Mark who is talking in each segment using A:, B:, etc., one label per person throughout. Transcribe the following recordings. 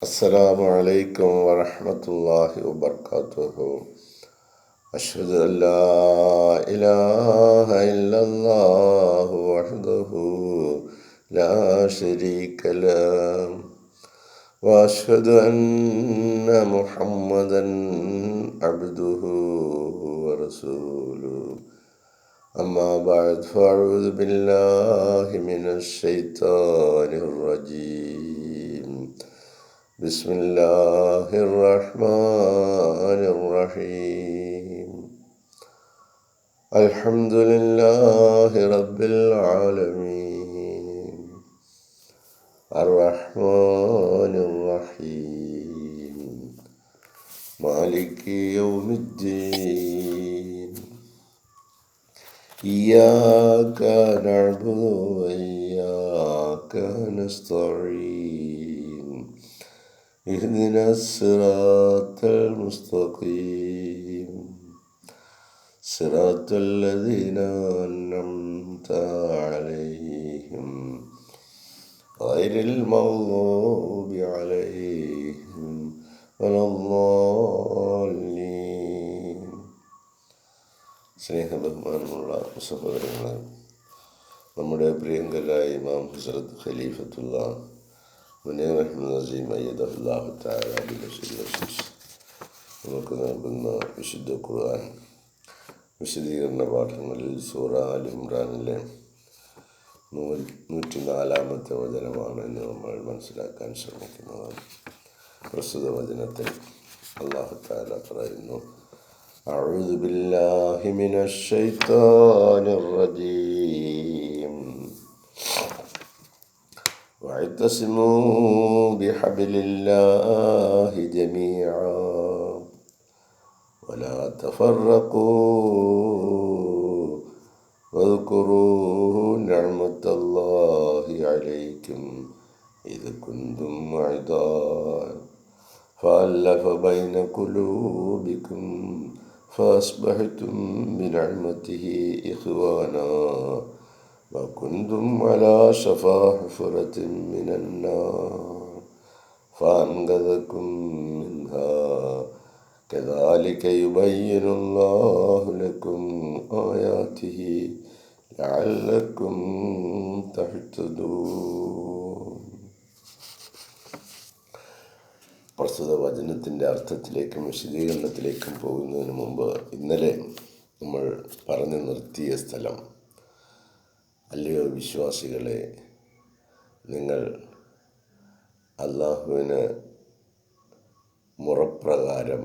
A: السلام عليكم ورحمة الله وبركاته. أشهد أن لا إله إلا الله وحده لا شريك له وأشهد أن محمدا عبده ورسوله. أما بعد فأعوذ بالله من الشيطان الرجيم. بسم الله الرحمن الرحيم. الحمد لله رب العالمين الرحمن الرحيم مالك يوم الدين. إياك نعبد وإياك نستعين. اهدنا الصراط المستقيم صراط الذين أنعمت عليهم غير المغضوب عليهم ولا الضالين. സ്നേഹബഹുമാനമുള്ള സഹോദരങ്ങളെ, നമ്മുടെ പ്രിയങ്കരായ ഇമാം ഹസ്രത്ത് ഖലീഫത്തുള്ള മുനീർ അഹ്മദ് നസീം അയ്യദഹുല്ലാഹു തആല നമുക്ക് നൽകുന്ന വിശുദ്ധ ഖുർആൻ വിശദീകരണ പാഠങ്ങളിൽ സൂറ ആൽ ഇംറാനിലെ 104-ാമത്തെ വചനമാണ് ഇന്ന് നമ്മൾ മനസ്സിലാക്കാൻ ശ്രമിക്കുന്നത്. പ്രസ്തുത വചനത്തിൽ അല്ലാഹു തആല പറയുന്നു: അഊദു ബില്ലാഹി മിനശ് ശൈത്വാനിർ റജീം. واعتصموا بحبل الله جميعا ولا تفرقوا واذكروا نعمة الله عليكم إذ كنتم أعداء فألف بين قلوبكم فأصبحتم بنعمته إخوانا وكنتم على شفا حفرة من النار فأنقذكم منها كذلك يبين الله لكم آياته لعلكم تهتدون. പ്രസ്തുത വചനത്തിൻ്റെ അർത്ഥത്തിലേക്കും വിശദീകരണത്തിലേക്കും പോകുന്നതിന് മുമ്പ് ഇന്നലെ നമ്മൾ പറഞ്ഞു നിർത്തിയ സ്ഥലം: അല്ലയോ വിശ്വാസികളെ, നിങ്ങൾ അള്ളാഹുവിന് മുറപ്രകാരം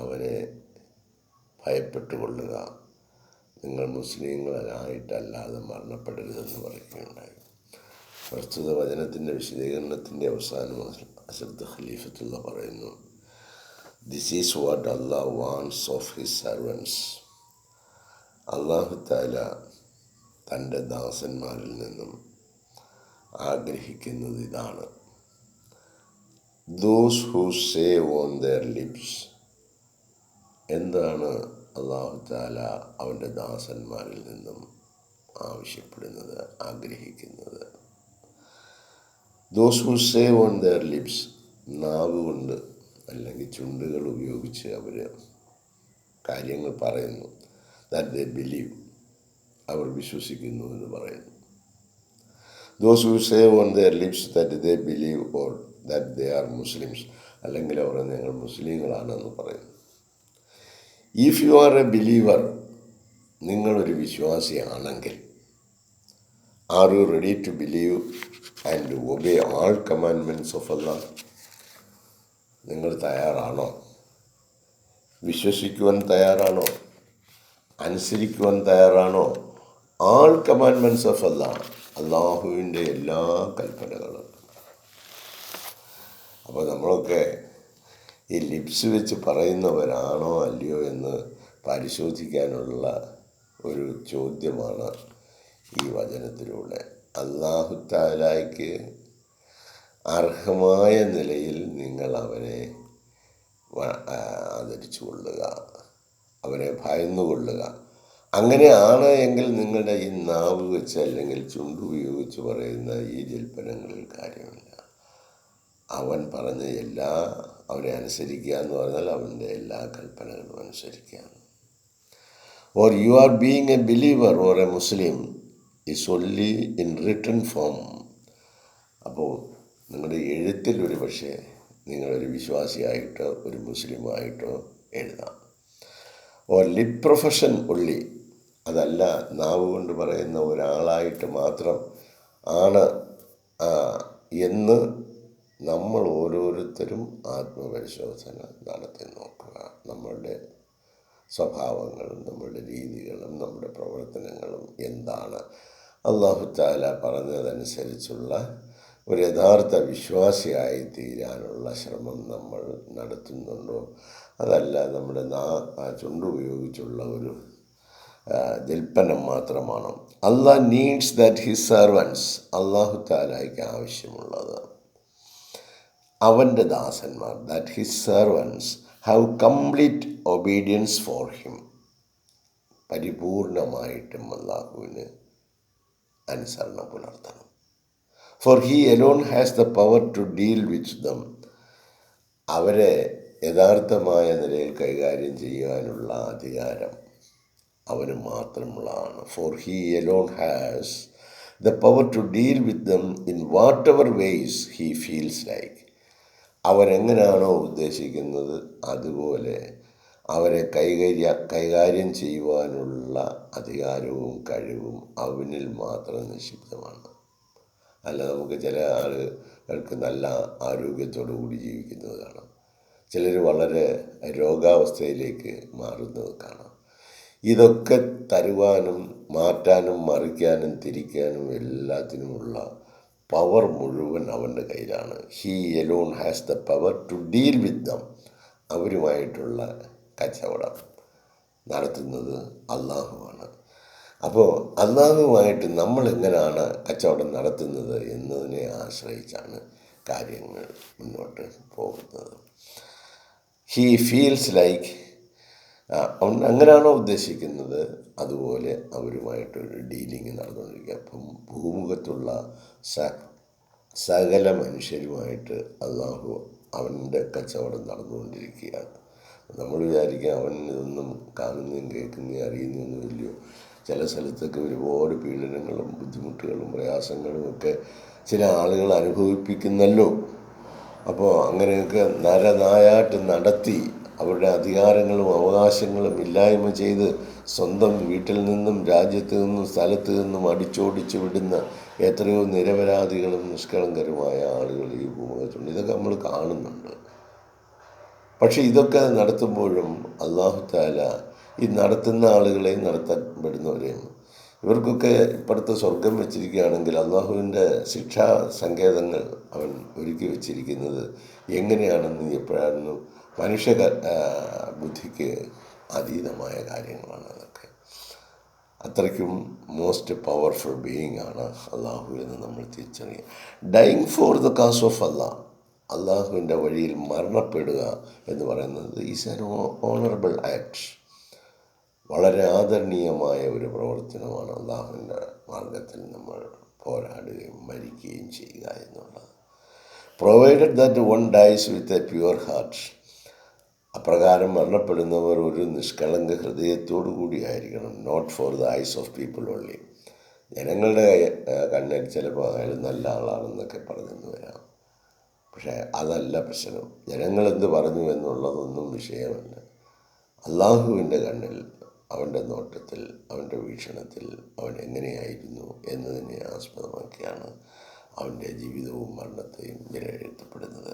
A: അവനെ ഭയപ്പെട്ടുകൊള്ളുക, നിങ്ങൾ മുസ്ലിങ്ങളായിട്ടല്ലാതെ മരണപ്പെടരുതെന്ന് പറയുകയുണ്ടായി. പ്രസ്തുത വചനത്തിൻ്റെ വിശദീകരണത്തിൻ്റെ അവസാനം ഹസ്രത്ത് ഖലീഫത്തുള്ള പറയുന്നു: this is what Allah wants of his servants. അള്ളാഹു തആല തൻ്റെ ദാസന്മാരിൽ നിന്നും ആഗ്രഹിക്കുന്നത് ഇതാണ്: those who say on their lips. എന്താണ് അല്ലാഹു തആല അവൻ്റെ ദാസന്മാരിൽ നിന്നും ആവശ്യപ്പെടുന്നത്, ആഗ്രഹിക്കുന്നത്? Those who say on their lips, നാവ് കൊണ്ട് അല്ലെങ്കിൽ ചുണ്ടുകൾ ഉപയോഗിച്ച് അവർ കാര്യങ്ങൾ പറയുന്നു. ദാറ്റ് ദേ ബിലീവ്, അവർ വിശ്വസിക്കുന്നു എന്ന് പറയുന്നു. Those who say on their lips that they believe or that they are Muslims, അല്ലെങ്കിൽ അവർ ഞങ്ങൾ മുസ്ലിങ്ങളാണെന്ന് പറയുന്നു. If you are a believer, നിങ്ങളൊരു വിശ്വാസിയാണെങ്കിൽ, are you ready to believe and obey all commandments of Allah? നിങ്ങൾ തയ്യാറാണോ? വിശ്വസിക്കുവാൻ തയ്യാറാണോ? അനുസരിക്കുവാൻ തയ്യാറാണോ? ആൾ കമാൻഡ്മെൻറ്റ്സ് ഓഫ് അല്ലാഹ്, അള്ളാഹുവിൻ്റെ എല്ലാ കൽപ്പനകളും. അപ്പോൾ നമ്മളൊക്കെ ഈ ലിപ്സ് വെച്ച് പറയുന്നവരാണോ അല്ലയോ എന്ന് പരിശോധിക്കാനുള്ള ഒരു ചോദ്യമാണ് ഈ വചനത്തിലൂടെ. അല്ലാഹു തആലയ്ക്ക് അർഹമായ നിലയിൽ നിങ്ങൾ അവനെ ആദരിച്ചു കൊള്ളുക, അവനെ ഭയന്നുകൊള്ളുക. അങ്ങനെയാണ് എങ്കിൽ നിങ്ങളുടെ ഈ നാവ് വെച്ച് അല്ലെങ്കിൽ ചുണ്ടുപയോഗിച്ച് പറയുന്ന ഈ ജൽപ്പനങ്ങളിൽ കാര്യമില്ല. അവൻ പറഞ്ഞ അവനെ അനുസരിക്കുക എന്ന് പറഞ്ഞാൽ അവൻ്റെ എല്ലാ കൽപ്പനകളും അനുസരിക്കുക. Or you are being A believer or a Muslim is only in written form. അപ്പോൾ നിങ്ങളുടെ എഴുത്തിൽ ഒരു പക്ഷേ നിങ്ങളൊരു വിശ്വാസിയായിട്ടോ ഒരു മുസ്ലിമായിട്ടോ എഴുതാം. ഓർ ലിപ് പ്രൊഫഷൻ ഉള്ളി, അതല്ല നാവ് കൊണ്ട് പറയുന്ന ഒരാളായിട്ട് മാത്രം ആണ് എന്ന് നമ്മൾ ഓരോരുത്തരും ആത്മപരിശോധന നടത്തി നോക്കുക. നമ്മളുടെ സ്വഭാവങ്ങളും നമ്മളുടെ രീതികളും നമ്മുടെ പ്രവർത്തനങ്ങളും എന്താണ്? അല്ലാഹു തആല പറഞ്ഞതനുസരിച്ചുള്ള ഒരു യഥാർത്ഥ വിശ്വാസിയായി തീരാനുള്ള ശ്രമം നമ്മൾ നടത്തുന്നുണ്ടോ? അതല്ല നമ്മുടെ ചുണ്ടുപയോഗിച്ചുള്ള ഒരു ജൽപ്പനം മാത്രമാണോ? Allah needs that his servants, അല്ലാഹു തആലയ്ക്ക് ആവശ്യമുള്ളത് അവൻ്റെ ദാസന്മാർ, that his servants have complete obedience for him, പരിപൂർണമായിട്ടും അല്ലാഹുവിന് അനുസരണം പുലർത്തണം. For he alone has the power to deal with them, അവരെ യഥാർത്ഥമായ നിലയിൽ കൈകാര്യം ചെയ്യാനുള്ള അധികാരം അവന് മാത്രമുള്ളതാണ്. For he alone has the power to deal with them in whatever ways he feels like, അവരെങ്ങനെയാണോ ഉദ്ദേശിക്കുന്നത് അതുപോലെ അവരെ കൈകാര്യം ചെയ്യുവാനുള്ള അധികാരവും കഴിവും അവനിൽ മാത്രം നിക്ഷിപ്തമാണ്. അല്ല, നമുക്ക് ചില ആളുകൾക്ക് നല്ല ആരോഗ്യത്തോടു കൂടി ജീവിക്കുന്നത് കാണാം, ചിലർ വളരെ രോഗാവസ്ഥയിലേക്ക് മാറുന്നത് കാണാം. ഇതൊക്കെ തരുവാനും മാറ്റാനും മറിക്കാനും തിരിക്കാനും എല്ലാത്തിനുമുള്ള പവർ മുഴുവൻ അവൻ്റെ കയ്യിലാണ്. He alone has the power to deal with them, അവരുമായിട്ടുള്ള കച്ചവടം നടത്തുന്നത് അല്ലാഹുവാണ്. അപ്പോൾ അല്ലാഹുവായിട്ട് നമ്മൾ എങ്ങനെയാണ് കച്ചവടം നടത്തുന്നത് എന്നതിനെ ആശ്രയിച്ചാണ് കാര്യങ്ങൾ മുന്നോട്ട് പോകുന്നത്. ഹീ ഫീൽസ് ലൈക്ക്, അവൻ അങ്ങനെയാണോ ഉദ്ദേശിക്കുന്നത് അതുപോലെ അവരുമായിട്ടൊരു ഡീലിങ് നടന്നുകൊണ്ടിരിക്കുക. അപ്പം ഭൂമുഖത്തുള്ള സകല മനുഷ്യരുമായിട്ട് അല്ലാഹു അവൻ്റെ കച്ചവടം നടന്നുകൊണ്ടിരിക്കുകയാണ്. നമ്മൾ വിചാരിക്കുക അവൻ ഇതൊന്നും കാണുന്നതും കേൾക്കുന്നതും അറിയുന്നതൊന്നുമില്ലയോ. ചില സ്ഥലത്തൊക്കെ ഒരുപാട് പീഡനങ്ങളും ബുദ്ധിമുട്ടുകളും പ്രയാസങ്ങളും ഒക്കെ ചില ആളുകൾ അനുഭവിപ്പിക്കുന്നല്ലോ. അപ്പോൾ അങ്ങനെയൊക്കെ നരനായാട്ട് നടത്തി അവരുടെ അധികാരങ്ങളും അവകാശങ്ങളും ഇല്ലായ്മ ചെയ്ത് സ്വന്തം വീട്ടിൽ നിന്നും രാജ്യത്ത് നിന്നും സ്ഥലത്ത് നിന്നും അടിച്ചോടിച്ച് വിടുന്ന എത്രയോ നിരപരാധികളും നിഷ്കളങ്കരുമായ ആളുകൾ ഈ ഭൂമുഖത്തുണ്ട്. ഇതൊക്കെ നമ്മൾ കാണുന്നുണ്ട്. പക്ഷെ ഇതൊക്കെ നടത്തുമ്പോഴും അല്ലാഹു തആല ഈ നടത്തുന്ന ആളുകളെയും നടത്തപ്പെടുന്നവരെയും ഇവർക്കൊക്കെ ഇപ്പുറത്ത് സ്വർഗം വെച്ചിരിക്കുകയാണെങ്കിൽ അല്ലാഹുവിൻ്റെ ശിക്ഷാ സങ്കേതങ്ങൾ അവൻ ഒരുക്കി വെച്ചിരിക്കുന്നത് എങ്ങനെയാണെന്ന് എപ്പോഴാണെന്നും മനുഷ്യ ബുദ്ധിക്ക് അതീതമായ കാര്യങ്ങളാണ് അതൊക്കെ. അത്രയ്ക്കും മോസ്റ്റ് പവർഫുൾ ബീയിങ് ആണ് അല്ലാഹു എന്ന് നമ്മൾ തിരിച്ചറിയുക. Dying for the cause of Allah, അല്ലാഹുവിൻ്റെ വഴിയിൽ മരണപ്പെടുക എന്ന് പറയുന്നത് ഈസ് ആൻ ഓണറബിൾ ആക്ട്, വളരെ ആദരണീയമായ ഒരു പ്രവർത്തനമാണ്. അല്ലാഹുവിൻ്റെ മാർഗത്തിൽ നമ്മൾ പോരാടുകയും മരിക്കുകയും ചെയ്യുക എന്നുള്ളത്. Provided that one dies with a pure heart, അപ്രകാരം മരണപ്പെടുന്നവർ ഒരു നിഷ്കളങ്ക ഹൃദയത്തോടു കൂടിയായിരിക്കണം. Not for the eyes of people only, ജനങ്ങളുടെ കണ്ണിൽ ചിലപ്പോൾ അയാൾ നല്ല ആളാണെന്നൊക്കെ പറഞ്ഞെന്ന് വരാം. പക്ഷേ അതല്ല പ്രശ്നം. ജനങ്ങളെന്ത് പറഞ്ഞു എന്നുള്ളതൊന്നും വിഷയമല്ല. അല്ലാഹുവിൻ്റെ കണ്ണിൽ, അവൻ്റെ നോട്ടത്തിൽ, അവൻ്റെ വീക്ഷണത്തിൽ അവൻ എങ്ങനെയായിരുന്നു എന്നതിനെ ആസ്പദമാക്കിയാണ് അവൻ്റെ ജീവിതവും മരണത്തെയും വിലയിരുത്തപ്പെടുന്നത്.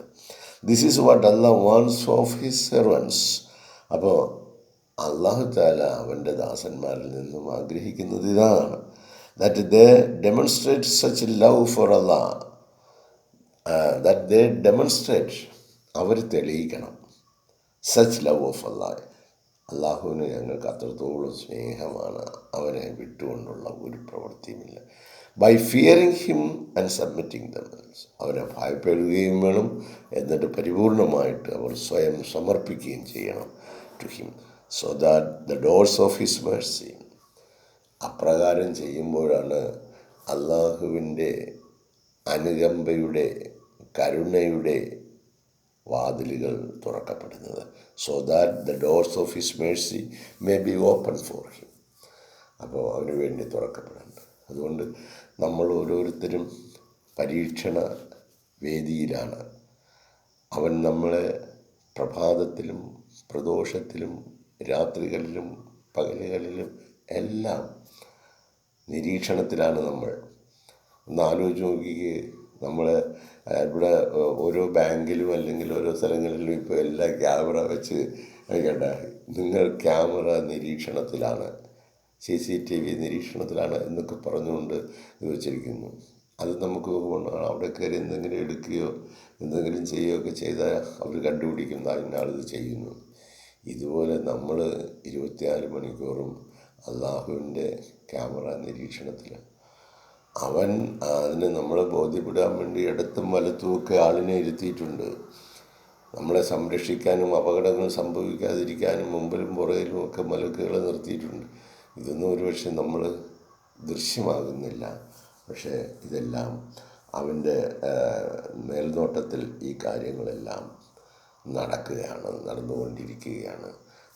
A: This is what Allah wants of his servants. അപ്പോൾ അല്ലാഹു തആല അവൻ്റെ ദാസന്മാരിൽ നിന്നും ആഗ്രഹിക്കുന്നത് ഇതാണ്. That they demonstrate such love for Allah, that they demonstrate, അവർ തെളിയിക്കണം സച്ച് ലവ് ഓഫ് അല്ലാഹ്, അല്ലാഹുവിന് ഞങ്ങൾക്ക് അത്രത്തോളം സ്നേഹമാണ്, അവനെ വിട്ടുകൊണ്ടുള്ള ഒരു പ്രവൃത്തിയുമില്ല. By fearing him and submitting themselves, അവരെ ഭയപ്പെടുകയും വേണം, എന്നിട്ട് പരിപൂർണമായിട്ട് അവർ സ്വയം സമർപ്പിക്കുകയും ചെയ്യണം to him, so that the doors of his mercy. അപ്രകാരം ചെയ്യുമ്പോഴാണ് അല്ലാഹുവിൻ്റെ അനുകമ്പയുടെ കരുണയുടെ വാതിലുകൾ തുറക്കപ്പെടുന്നത്. So that the doors of his mercy may be open for him. അപ്പോൾ അവന് വേണ്ടി തുറക്കപ്പെടുന്നുണ്ട്. അതുകൊണ്ട് നമ്മൾ ഓരോരുത്തരും പരീക്ഷണ വേദിയിലാണ്. അവൻ നമ്മളെ പ്രഭാതത്തിലും പ്രദോഷത്തിലും രാത്രികളിലും പകലുകളിലും എല്ലാം നിരീക്ഷണത്തിലാണ് നമ്മൾ. ഒന്ന് ആലോചിച്ച് നോക്കിക്കേ, നമ്മൾ ഇവിടെ ഓരോ ബാങ്കിലും അല്ലെങ്കിൽ ഓരോ സ്ഥലങ്ങളിലും ഇപ്പോൾ എല്ലാം ക്യാമറ വെച്ച് കണ്ട. നിങ്ങൾ ക്യാമറ നിരീക്ഷണത്തിലാണ്, CCTV നിരീക്ഷണത്തിലാണ് എന്നൊക്കെ പറഞ്ഞുകൊണ്ട് വെച്ചിരിക്കുന്നു. അത് നമുക്ക് അവിടെ കയറി എന്തെങ്കിലും എടുക്കുകയോ എന്തെങ്കിലും ചെയ്യുകയൊക്കെ ചെയ്താൽ അവർ കണ്ടുപിടിക്കുന്ന ഇന്നാളിത് ചെയ്യുന്നു. ഇതുപോലെ നമ്മൾ 24 മണിക്കൂറും അള്ളാഹുവിൻ്റെ ക്യാമറ നിരീക്ഷണത്തിലാണ്. അവൻ അതിന് നമ്മളെ ബോധ്യപ്പെടാൻ വേണ്ടി ഇടത്തും വലത്തുമൊക്കെ ആളിനെ ഇരുത്തിയിട്ടുണ്ട്. നമ്മളെ സംരക്ഷിക്കാനും അപകടങ്ങൾ സംഭവിക്കാതിരിക്കാനും മുമ്പിലും പുറകിലും ഒക്കെ മലക്കുകളെ നിർത്തിയിട്ടുണ്ട്. ഇതൊന്നും ഒരുപക്ഷെ നമ്മൾ ദൃശ്യമാകുന്നില്ല. പക്ഷേ ഇതെല്ലാം അവൻ്റെ മേൽനോട്ടത്തിൽ ഈ കാര്യങ്ങളെല്ലാം നടന്നുകൊണ്ടിരിക്കുകയാണ്.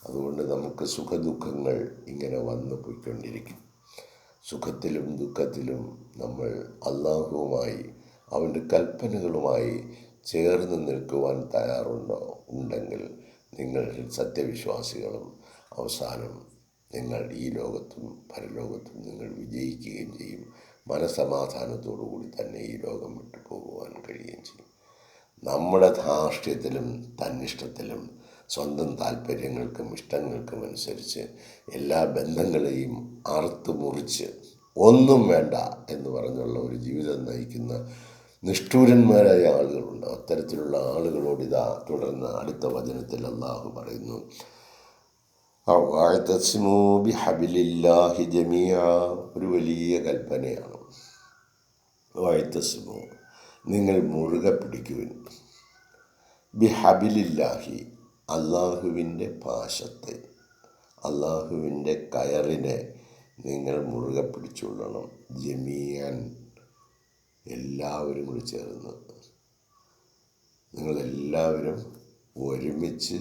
A: അതുകൊണ്ട് നമുക്ക് സുഖദുഃഖങ്ങൾ ഇങ്ങനെ വന്നു പോയിക്കൊണ്ടിരിക്കും. സുഖത്തിലും ദുഃഖത്തിലും നമ്മൾ അള്ളാഹുവുമായി അവൻ്റെ കൽപ്പനകളുമായി ചേർന്ന് നിൽക്കുവാൻ ഉണ്ടെങ്കിൽ നിങ്ങൾ സത്യവിശ്വാസികളും അവസാനം നിങ്ങൾ ഈ ലോകത്തും പരലോകത്തും നിങ്ങൾ വിജയിക്കുകയും ചെയ്യും. മനസമാധാനത്തോടു കൂടി തന്നെ ഈ ലോകം വിട്ടു പോകുവാൻ കഴിയുകയും ചെയ്യും. നമ്മുടെ ധാർഷ്ട്യത്തിലും തന്നിഷ്ടത്തിലും സ്വന്തം താല്പര്യങ്ങൾക്കും ഇഷ്ടങ്ങൾക്കും അനുസരിച്ച് എല്ലാ ബന്ധങ്ങളെയും അറുത്ത് മുറിച്ച് ഒന്നും വേണ്ട എന്ന് പറഞ്ഞുള്ള ഒരു ജീവിതം നയിക്കുന്ന നിഷ്ഠൂരന്മാരായ ആളുകളുണ്ട്. അത്തരത്തിലുള്ള ആളുകളോട് ഇതാ തുടർന്ന് അടുത്ത വചനത്തിൽ അല്ലാഹു പറയുന്നു, വഅതസിമൂ ബിഹബിലില്ലാഹി ജമീഅ. ഒരു വലിയ കൽപ്പനയാണ്. വഅതസിമൂ, നിങ്ങൾ മുറുകെ പിടിക്കുവിൻ, ബിഹബിലില്ലാഹി, അള്ളാഹുവിൻ്റെ പാശത്തെ, അള്ളാഹുവിൻ്റെ കയറിനെ നിങ്ങൾ മുറുകെ പിടിച്ചുകൊള്ളണം. ജമീഅൻ, എല്ലാവരും കൂടി ചേർന്ന്, നിങ്ങളെല്ലാവരും ഒരുമിച്ച്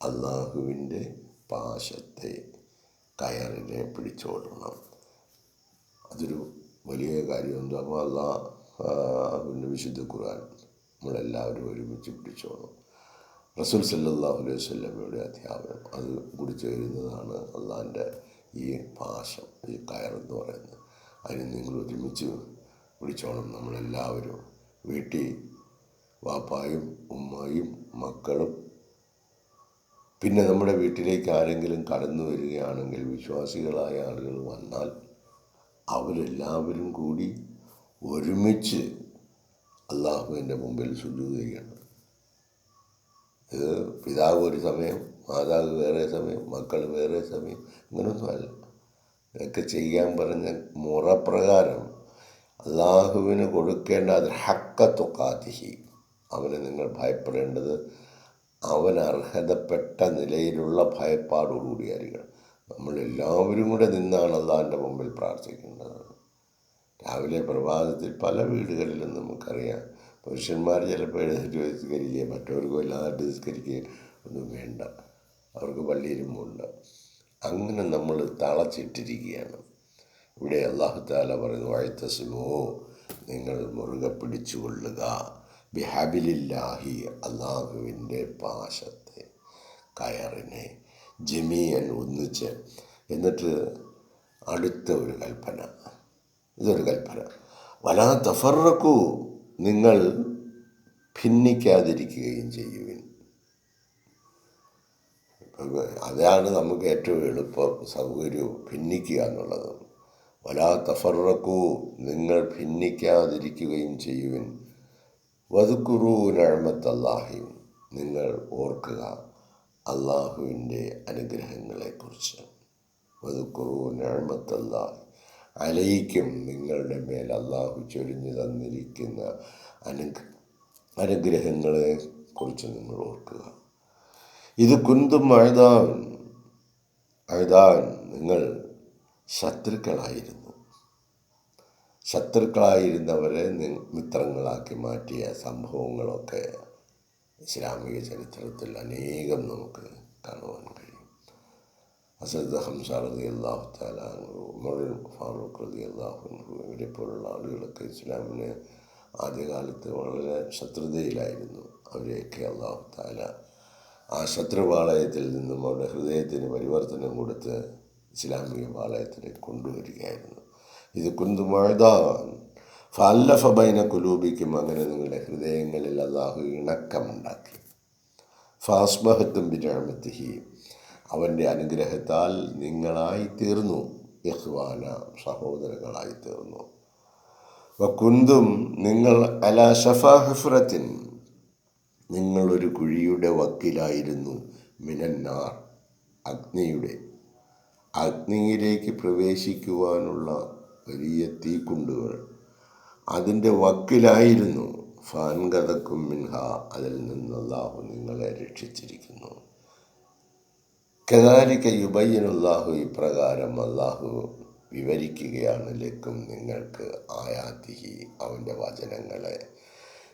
A: അള്ളാഹുവിൻ്റെ പാശത്തെ, കയറിനെ പിടിച്ചോടണം. അതൊരു വലിയ കാര്യമുണ്ട്. അപ്പോൾ അള്ളാഹുവിൻ്റെ വിശുദ്ധ ഖുർആൻ നമ്മളെല്ലാവരും ഒരുമിച്ച് പിടിച്ചോണം. റസൂൽ സല്ലല്ലാഹു അലൈഹി വസല്ലമയുടെ അധ്യാപനം അത് കൂടി ചേരുന്നതാണ് അള്ളാഹിൻ്റെ ഈ പാശം, ഈ കയറെന്ന് പറയുന്നത്. അതിന് നിങ്ങൾ ഒരുമിച്ച് പിടിച്ചോണം. നമ്മളെല്ലാവരും വീട്ടിൽ വാപ്പായും ഉമ്മയും മക്കളും, പിന്നെ നമ്മുടെ വീട്ടിലേക്ക് ആരെങ്കിലും കടന്നു വരികയാണെങ്കിൽ വിശ്വാസികളായ ആളുകൾ വന്നാൽ അവരെല്ലാവരും കൂടി ഒരുമിച്ച് അള്ളാഹുവിൻ്റെ മുമ്പിൽ സുജൂദ് ചെയ്യണം. ഇത് പിതാവ് ഒരു സമയം, മാതാവ് വേറെ സമയം, മക്കൾ വേറെ സമയം, അങ്ങനെയൊന്നുമല്ല. ഇതൊക്കെ ചെയ്യാൻ പറഞ്ഞ മുറപ്രകാരം അള്ളാഹുവിന് കൊടുക്കേണ്ട അത് ഹക്ക തുഖാതിഹി, അവന് നിങ്ങൾ ഭയപ്പെടേണ്ടത് അവൻ അർഹതപ്പെട്ട നിലയിലുള്ള ഭയപ്പാടോടുകൂടിയായിരിക്കണം. നമ്മളെല്ലാവരും കൂടെ നിന്നാണ് അള്ളാഹിൻ്റെ മുമ്പിൽ പ്രാർത്ഥിക്കേണ്ടത്. രാവിലെ പ്രഭാതത്തിൽ പല വീടുകളിലും നമുക്കറിയാം, പുരുഷന്മാർ ചിലപ്പോൾ എഴുന്നേറ്റ് നിസ്കരിക്കുക, മറ്റവർക്കും എല്ലാവരും നിസ്കരിക്കുക ഒന്നും വേണ്ട, അവർക്ക് പള്ളിയിലും പോകണ്ട. അങ്ങനെ നമ്മൾ തളച്ചിട്ടിരിക്കുകയാണ്. ഇവിടെ അല്ലാഹു തആല പറയുന്നു, വഅതസിമൂ, നിങ്ങൾ മുറുകെ പിടിച്ചുകൊള്ളുക, ബിഹബിലില്ലാഹി, അള്ളാഹുവിൻ്റെ പാശത്തെ, കയറിനെ, ജമീഅൻ, ഒന്നിച്ച്. എന്നിട്ട് അടുത്ത ഒരു കൽപ്പന, ഇതൊരു കൽപ്പന, വലാ തഫറഖൂ, നിങ്ങൾ ഭിന്നിക്കാതിരിക്കുകയും ചെയ്യുവിൻ. അതാണ് നമുക്ക് ഏറ്റവും എളുപ്പം സൗകര്യവും, ഭിന്നിക്കുക എന്നുള്ളത്. വലാ തഫറഖൂ, നിങ്ങൾ ഭിന്നിക്കാതിരിക്കുകയും ചെയ്യുവിൻ. വദ്കുറൂ നിഅമത്തല്ലാഹി, നിങ്ങൾ ഓർക്കുക അള്ളാഹുവിൻ്റെ അനുഗ്രഹങ്ങളെക്കുറിച്ച്. വദ്കുറൂ നിഅമത്തല്ലാഹി അലൈക്കും, നിങ്ങളുടെ മേൽ അള്ളാഹു ചൊരിഞ്ഞു തന്നിരിക്കുന്ന അനുഗ്രഹങ്ങളെ കുറിച്ച് നിങ്ങൾ ഓർക്കുക. ഇത് കുന്തും അഴുതാൻ, നിങ്ങൾ ശത്രുക്കളായിരുന്നു. ശത്രുക്കളായിരുന്നവരെ മിത്രങ്ങളാക്കി മാറ്റിയ സംഭവങ്ങളൊക്കെ ഇസ്ലാമിക ചരിത്രത്തിൽ അനേകം നമുക്ക് കാണുവാൻ കഴിയും. ഹസ്രത്ത് ഹംസ റളിയല്ലാഹു തആല അൻഹു, ഉമർ ഫാറൂഖ് റളിയല്ലാഹു അൻഹു, ഇവരെ പോലുള്ള ആളുകളൊക്കെ ഇസ്ലാമിന് ആദ്യകാലത്ത് വളരെ ശത്രുതയിലായിരുന്നു. അവരെയൊക്കെ അല്ലാഹു തആല ആ ശത്രുപാളയത്തിൽ നിന്നും അവരുടെ ഹൃദയത്തിന് പരിവർത്തനം കൊടുത്ത് ഇസ്ലാമിക പാളയത്തിലേക്ക് കൊണ്ടുവരികയായിരുന്നു. ഇത് കുന്തുമഴുതാൻ ഫഅല്ലഫ ബൈന കുലൂബിക്കും, അങ്ങനെ നിങ്ങളുടെ ഹൃദയങ്ങളിൽ അല്ലാഹു ഇണക്കമുണ്ടാക്കി. ഫഅസ്ബഹത്തും ബിനിഅമതിഹി, അവൻ്റെ അനുഗ്രഹത്താൽ നിങ്ങളായി തീർന്നു ഇഖ്വാന, സഹോദരങ്ങളായി തീർന്നു. വകുന്തും, നിങ്ങൾ അലാ ശഫാ ഹുഫ്രത്തിൻ, നിങ്ങളൊരു കുഴിയുടെ വക്കിലായിരുന്നു, മിനന്നാർ, അഗ്നിയിലേക്ക് പ്രവേശിക്കുവാനുള്ള വലിയ തീക്കുണ്ടുകൾ, അതിൻ്റെ വക്കിലായിരുന്നു. ഫാൻകഥക്കും മിൻഹ, അതിൽ നിന്ന് അല്ലാഹു നിങ്ങളെ രക്ഷിച്ചിരിക്കുന്നു. കദാലിക യുബയ്യിനുല്ലാഹു, ഇപ്രകാരം അല്ലാഹു വിവരിക്കുകയാണ് ലക്കും നിങ്ങൾക്ക് ആയാതിഹി, അവൻ്റെ വചനങ്ങളെ,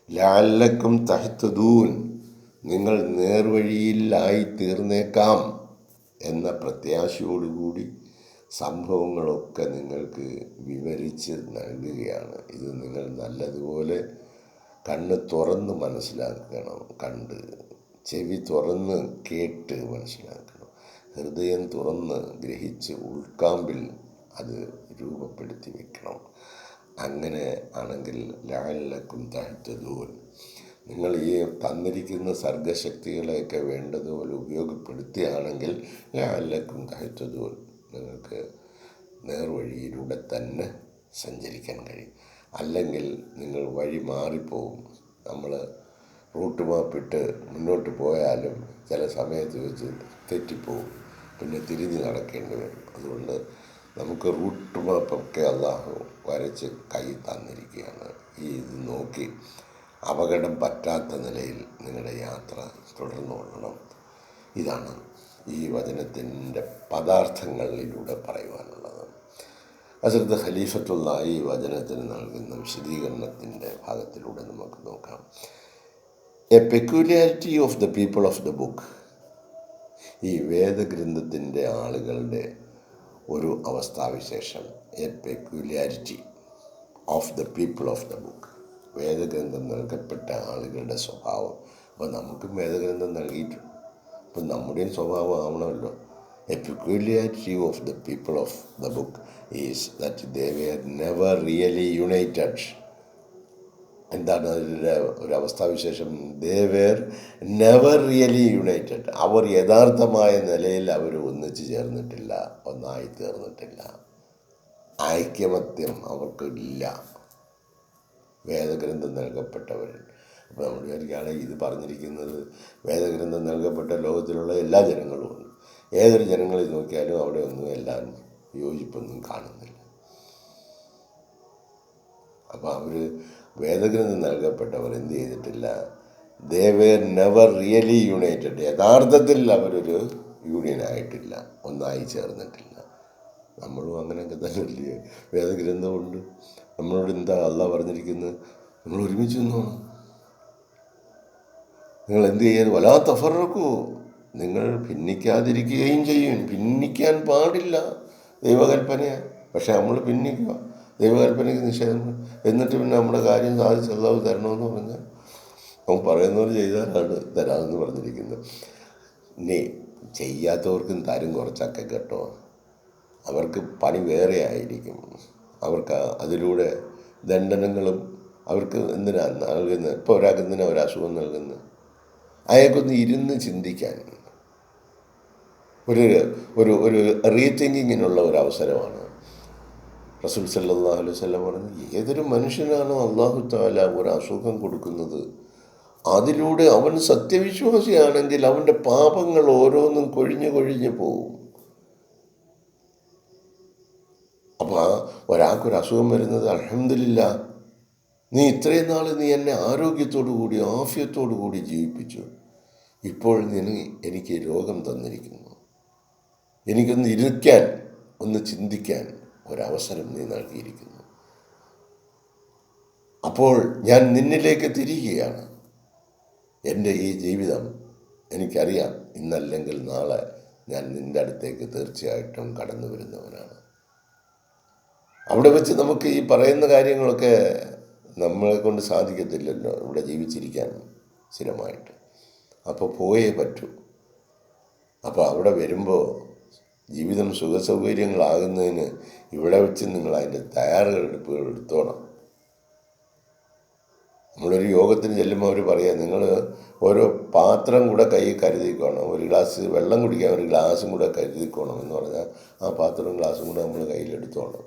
A: ലഅല്ലക്കും തഹ്തദൂൻ, നിങ്ങൾ നേർവഴിയിലായി തീർന്നേക്കാം എന്ന പ്രത്യാശയോടുകൂടി സംഭവങ്ങളൊക്കെ നിങ്ങൾക്ക് വിവരിച്ച് നൽകുകയാണ്. ഇത് നിങ്ങൾ നല്ലതുപോലെ കണ്ണ് തുറന്ന് മനസ്സിലാക്കണം, കണ്ട് ചെവി തുറന്ന് കേട്ട് മനസ്സിലാക്കണം, ഹൃദയം തുറന്ന് ഗ്രഹിച്ച് ഉൾക്കാമ്പിൽ അത് രൂപപ്പെടുത്തി വെക്കണം. അങ്ങനെ ആണെങ്കിൽ ലഅല്ലക്കും തഹ്തദൂൻ, നിങ്ങൾ ഈ തന്നിരിക്കുന്ന സർഗശക്തികളെയൊക്കെ വേണ്ടതുപോലെ ഉപയോഗപ്പെടുത്തുകയാണെങ്കിൽ ലഅല്ലക്കും തഹ്തദൂൻ, നിങ്ങൾക്ക് നേർവഴിയിലൂടെ തന്നെ സഞ്ചരിക്കാൻ കഴിയും. അല്ലെങ്കിൽ നിങ്ങൾ വഴി മാറിപ്പോവും. നമ്മൾ റൂട്ട് മാപ്പിട്ട് മുന്നോട്ട് പോയാലും ചില സമയത്ത് വെച്ച് തെറ്റിപ്പോവും, പിന്നെ തിരിഞ്ഞ് നടക്കേണ്ടി വരും. അതുകൊണ്ട് നമുക്ക് റൂട്ട് മാപ്പൊക്കെ അല്ലാഹു വരച്ച് കൈ തന്നിരിക്കുകയാണ്. ഇത് നോക്കി അപകടം പറ്റാത്ത നിലയിൽ നിങ്ങളുടെ യാത്ര തുടർന്നു കൊള്ളണം. ഇതാണ് ഈ വചനത്തിൻ്റെ പദാർത്ഥങ്ങളിലൂടെ പറയുവാനുള്ളത്. ഹസ്രത്ത് ഖലീഫത്തുള്ള ഈ വചനത്തിന് നൽകുന്ന വിശദീകരണത്തിൻ്റെ ഭാഗത്തിലൂടെ നമുക്ക് നോക്കാം. A peculiarity of the people of the book, ഈ വേദഗ്രന്ഥത്തിൻ്റെ ആളുകളുടെ ഒരു അവസ്ഥാവിശേഷം. A peculiarity of the people of the book, വേദഗ്രന്ഥം നൽകപ്പെട്ട ആളുകളുടെ സ്വഭാവം. അപ്പോൾ നമുക്കും വേദഗ്രന്ഥം നൽകിയിട്ടുണ്ട്, അപ്പം നമ്മുടെയും സ്വഭാവം ആവണമല്ലോ. A peculiarity of the people of the book is that they were never really united. എന്താണ് അതിൻ്റെ ഒരു അവസ്ഥാവിശേഷം? They were never really united. അവർ യഥാർത്ഥമായ നിലയിൽ അവർ ഒന്നിച്ചു ചേർന്നിട്ടില്ല, ഒന്നായി തീർന്നിട്ടില്ല. ഐക്യമത്യം അവർക്കില്ല വേദഗ്രന്ഥം നൽകപ്പെട്ടവർ. അപ്പോൾ നമ്മൾ വിചാരിക്കുകയാണ് ഇത് പറഞ്ഞിരിക്കുന്നത് വേദഗ്രന്ഥം നൽകപ്പെട്ട ലോകത്തിലുള്ള എല്ലാ ജനങ്ങളുമുണ്ട്. ഏതൊരു ജനങ്ങളിൽ നോക്കിയാലും അവിടെ ഒന്നും എല്ലാം യോജിപ്പൊന്നും കാണുന്നില്ല. അപ്പോൾ അവർ വേദഗ്രന്ഥം നൽകപ്പെട്ടവർ എന്ത് ചെയ്തിട്ടില്ല? ദേ വെയർ നെവർ റിയലി യുണൈറ്റഡ്. യഥാർത്ഥത്തിൽ അവരൊരു യൂണിയനായിട്ടില്ല, ഒന്നായി ചേർന്നിട്ടില്ല. നമ്മളും അങ്ങനെയൊക്കെ തന്നെ ഇല്ലേ? വേദഗ്രന്ഥമുണ്ട്, നമ്മളോട് എന്താ അല്ലാഹു പറഞ്ഞിരിക്കുന്നത്? നിങ്ങൾ ഒരുമിച്ച് നിന്നോണം, നിങ്ങൾ എന്ത് ചെയ്യാൻ? വലാ തഫറഖൂ, നിങ്ങൾ ഭിന്നിക്കാതിരിക്കുകയും ചെയ്യും. ഭിന്നിക്കാൻ പാടില്ല, ദൈവകൽപ്പനയാണ്. പക്ഷെ നമ്മൾ ഭിന്നിക്കുക, ദൈവകൽപ്പനയ്ക്ക് നിഷേധം. എന്നിട്ട് പിന്നെ നമ്മുടെ കാര്യം സാധിച്ച് അല്ലാഹു തരണമെന്ന് പറഞ്ഞാൽ അവൻ പറയുന്നവർ ചെയ്താലാണ് തരാമെന്ന് പറഞ്ഞിരിക്കുന്നത്. ഇനി ചെയ്യാത്തവർക്കും തരും കുറച്ചൊക്കെ കേട്ടോ. അവർക്ക് പണി വേറെ ആയിരിക്കും. അവർക്ക് അതിലൂടെ ദണ്ഡനങ്ങളും അവർക്ക് എന്തിനാണ് നൽകുന്നത്? ഇപ്പോൾ ഒരാൾക്ക് എന്തിനാണ് ഒരസുഖം നൽകുന്നത്? അയാൾക്കൊന്ന് ഇരുന്ന് ചിന്തിക്കാൻ ഒരു ഒരു ഒരു റീതിങ്കിങ്ങിനുള്ള ഒരു അവസരമാണ്. റസൂൽ സല്ലല്ലാഹു അലൈഹി വസല്ലം പറഞ്ഞു, ഏതൊരു മനുഷ്യനാണോ അല്ലാഹു തആല ഒരു അസുഖം കൊടുക്കുന്നത്, അതിലൂടെ അവൻ സത്യവിശ്വാസിയാണെങ്കിൽ അവൻ്റെ പാപങ്ങൾ ഓരോന്നും കൊഴിഞ്ഞു കൊഴിഞ്ഞു പോകും. അപ്പോൾ ഒരാൾക്കൊരു അസുഖം വരുന്നത്, അൽഹംദുലില്ലാഹ്, നീ ഇത്രയും നാൾ നീ എന്നെ ആരോഗ്യത്തോടു കൂടി ആഫിയത്തോടു കൂടി ജീവിപ്പിച്ചു, ഇപ്പോൾ എനിക്ക് രോഗം തന്നിരിക്കുന്നു, എനിക്കൊന്ന് ഇരിക്കാൻ, ഒന്ന് ചിന്തിക്കാൻ ഒരവസരം നീ നൽകിയിരിക്കുന്നു. അപ്പോൾ ഞാൻ നിന്നിലേക്ക് തിരിയുകയാണ്. എൻ്റെ ഈ ജീവിതം എനിക്കറിയാം, ഇന്നല്ലെങ്കിൽ നാളെ ഞാൻ നിൻ്റെ അടുത്തേക്ക് തീർച്ചയായിട്ടും കടന്നു വരുന്നവനാണ്. അവിടെ വെച്ച് നമുക്ക് ഈ പറയുന്ന കാര്യങ്ങളൊക്കെ നമ്മളെ കൊണ്ട് സാധിക്കത്തില്ലല്ലോ ഇവിടെ ജീവിച്ചിരിക്കാൻ സ്ഥിരമായിട്ട്. അപ്പോൾ പോയേ പറ്റൂ. അപ്പോൾ അവിടെ വരുമ്പോൾ ജീവിതം സുഖസൗകര്യങ്ങളാകുന്നതിന് ഇവിടെ വെച്ച് നിങ്ങൾ അതിൻ്റെ തയ്യാറെടുപ്പുകൾ എടുത്തോണം. നമ്മളൊരു യോഗത്തിന് ചെല്ലുമ്പോൾ അവർ പറയാം, നിങ്ങൾ ഓരോ പാത്രം കൂടെ കൈ കരുതിക്കോണം, ഒരു ഗ്ലാസ് വെള്ളം കുടിക്കാൻ ഒരു ഗ്ലാസും കൂടെ കരുതിക്കോണം എന്ന് പറഞ്ഞാൽ ആ പാത്രവും ഗ്ലാസും കൂടെ നമ്മൾ കയ്യിലെടുത്തോണം.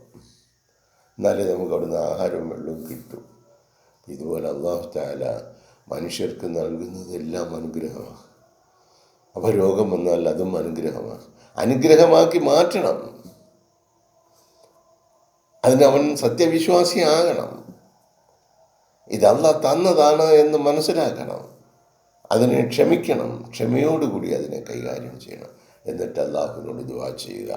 A: എന്നാലേ നമുക്ക് അവിടുന്ന് ആഹാരവും വെള്ളവും കിട്ടും. ഇതുപോലെ അല്ലാഹു തആല മനുഷ്യർക്ക് നൽകുന്നതെല്ലാം അനുഗ്രഹമാണ്. അപ്പോൾ രോഗം വന്നാൽ അതും അനുഗ്രഹമാണ്. അനുഗ്രഹമാക്കി മാറ്റണം. അതിനവൻ സത്യവിശ്വാസിയാകണം. ഇത് അല്ലാഹ് തന്നതാണ് എന്ന് മനസ്സിലാക്കണം. അതിനെ ക്ഷമിക്കണം. ക്ഷമയോടുകൂടി അതിനെ കൈകാര്യം ചെയ്യണം. എന്നിട്ട് അല്ലാഹുവിനോട് ദുആ ചെയ്യുക.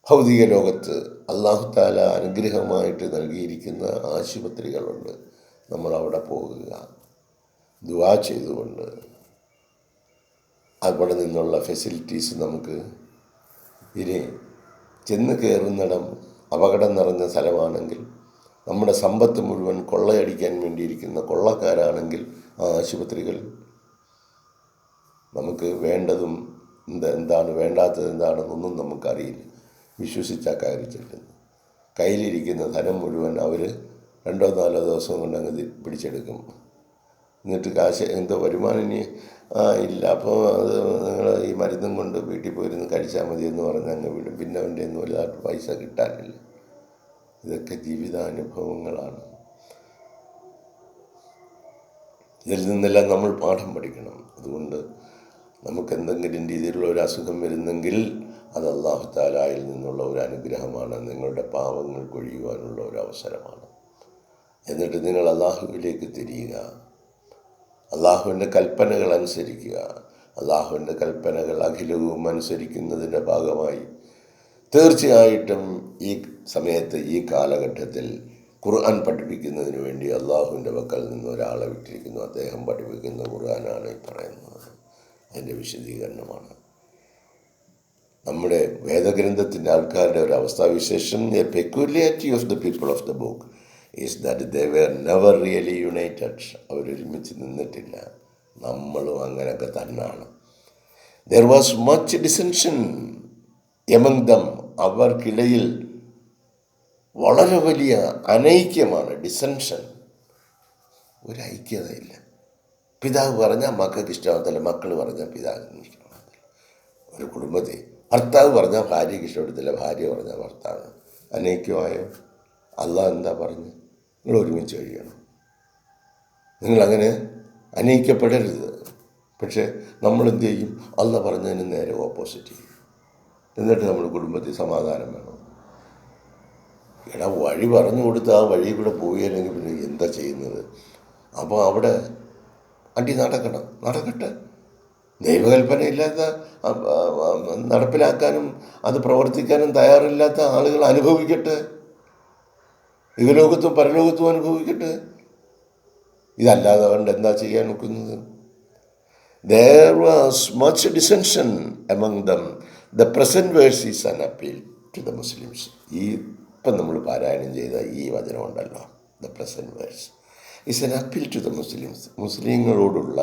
A: ഭൗതിക ലോകത്ത് അല്ലാഹു തആല അനുഗ്രഹമായിട്ട് നൽകിയിരിക്കുന്ന ആശുപത്രികളുണ്ട്. നമ്മളവിടെ പോകുക, ദുആ ചെയ്തുകൊണ്ട്. അവിടെ നിന്നുള്ള ഫെസിലിറ്റീസ് നമുക്ക് ഇനി ചെന്ന് കയറുന്നിടം അപകടം നിറഞ്ഞ സ്ഥലമാണെങ്കിൽ, നമ്മുടെ സമ്പത്ത് മുഴുവൻ കൊള്ളയടിക്കാൻ വേണ്ടിയിരിക്കുന്ന കൊള്ളക്കാരാണെങ്കിൽ ആ ആശുപത്രികൾ നമുക്ക് വേണ്ടതും എന്താണ് വേണ്ടാത്തത് എന്താണെന്നൊന്നും നമുക്കറിയില്ല. വിശ്വസിച്ചാൽ കയറി ചെല്ലുന്നു. കയ്യിലിരിക്കുന്ന ധനം മുഴുവൻ അവർ 2-4 ദിവസം കൊണ്ട് അങ്ങ് പിടിച്ചെടുക്കും. എന്നിട്ട് കാശ് എന്തോ വരുമാനം ഇനി ഇല്ല, അപ്പോൾ അത് നിങ്ങൾ ഈ മരുന്നും കൊണ്ട് വീട്ടിൽ പോയിരുന്ന് കഴിച്ചാൽ മതി എന്ന് പറഞ്ഞ് അങ്ങ് വിടും. പിന്നെ അവൻ്റെ ഒന്നും വലുതായിട്ട് പൈസ കിട്ടാനില്ല. ഇതൊക്കെ ജീവിതാനുഭവങ്ങളാണ്. ഇതിൽ നിന്നെല്ലാം നമ്മൾ പാഠം പഠിക്കണം. അതുകൊണ്ട് നമുക്ക് എന്തെങ്കിലും രീതിയിലുള്ള ഒരു അസുഖം വരുന്നെങ്കിൽ അത് അല്ലാഹു തആലയിൽ നിന്നുള്ള ഒരു അനുഗ്രഹമാണ്. നിങ്ങളുടെ പാവങ്ങൾ കൊഴിയുവാനുള്ള ഒരു അവസരമാണ്. എന്നിട്ട് നിങ്ങൾ അല്ലാഹുവിലേക്ക് തിരിയുക. അല്ലാഹുവിൻ്റെ കൽപ്പനകൾ അനുസരിക്കുക. അല്ലാഹുവിൻ്റെ കൽപ്പനകൾ അഖിലവും അനുസരിക്കുന്നതിൻ്റെ ഭാഗമായി തീർച്ചയായിട്ടും ഈ സമയത്ത് ഈ കാലഘട്ടത്തിൽ ഖുർആൻ പഠിപ്പിക്കുന്നതിന് വേണ്ടി അല്ലാഹുവിൻ്റെ പക്കൽ നിന്ന് ഒരാളെ വിട്ടിരിക്കുന്നു. അദ്ദേഹം പഠിപ്പിക്കുന്ന ഖുർആനാണ് ഈ പറയുന്നത്. അതിൻ്റെ വിശദീകരണമാണ്. നമ്മുടെ വേദഗ്രന്ഥത്തിൻ്റെ ആൾക്കാരുടെ ഒരു അവസ്ഥാവിശേഷം, a peculiarity of the people of the book is that they were never really united. അവരൊരുമിച്ച് നിന്നിട്ടില്ല. നമ്മളും അങ്ങനെയൊക്കെ തന്നെയാണ്. There was much dissension among them. അവർക്കിടയിൽ വളരെ വലിയ അനൈക്യമാണ്, ഡിസെൻഷൻ. ഒരു ഐക്യതയില്ല. പിതാവ് പറഞ്ഞാൽ മക്കൾക്ക് ഇഷ്ടമാകത്തില്ല, മക്കൾ പറഞ്ഞാൽ പിതാവിന് ഇഷ്ടമാകത്തില്ല. ഒരു കുടുംബത്തിൽ ഭർത്താവ് പറഞ്ഞാൽ ഭാര്യയ്ക്ക് ഇഷ്ടപ്പെടത്തില്ല, ഭാര്യ പറഞ്ഞാൽ ഭർത്താവ്. അനൈക്യമായോ? അല്ലാഹ് എന്താ പറഞ്ഞു? നിങ്ങൾ ഒരുമിച്ച് കഴിയണം, നിങ്ങളങ്ങനെ അനൈക്യപ്പെടരുത്. പക്ഷേ നമ്മളെന്ത് ചെയ്യും? അല്ലാഹ് പറഞ്ഞതിന് നേരെ ഓപ്പോസിറ്റ് ചെയ്യും. എന്നിട്ട് നമ്മുടെ കുടുംബത്തിൽ സമാധാനം വേണം. എടാ, വഴി പറഞ്ഞു കൊടുത്ത് ആ വഴി കൂടെ പോയില്ലെങ്കിൽ പിന്നെ എന്താ ചെയ്യുന്നത്? അപ്പോൾ അവിടെ അടി നടക്കട്ടെ. ദൈവകൽപ്പനയില്ലാത്ത നടപ്പിലാക്കാനും അത് പ്രവർത്തിക്കാനും തയ്യാറില്ലാത്ത ആളുകൾ അനുഭവിക്കട്ടെ. ഇഹലോകത്തും പരലോകത്തും അനുഭവിക്കട്ടെ. ഇതല്ലാതെ കൊണ്ട് എന്താ ചെയ്യാൻ നോക്കുന്നത്? There was much dissension among them. The present verse is an appeal to the Muslims. ഈ ഇപ്പം നമ്മൾ പാരായണം ചെയ്ത ഈ വചനമുണ്ടല്ലോ, the present verse is an appeal to the Muslims. മുസ്ലിങ്ങളോടുള്ള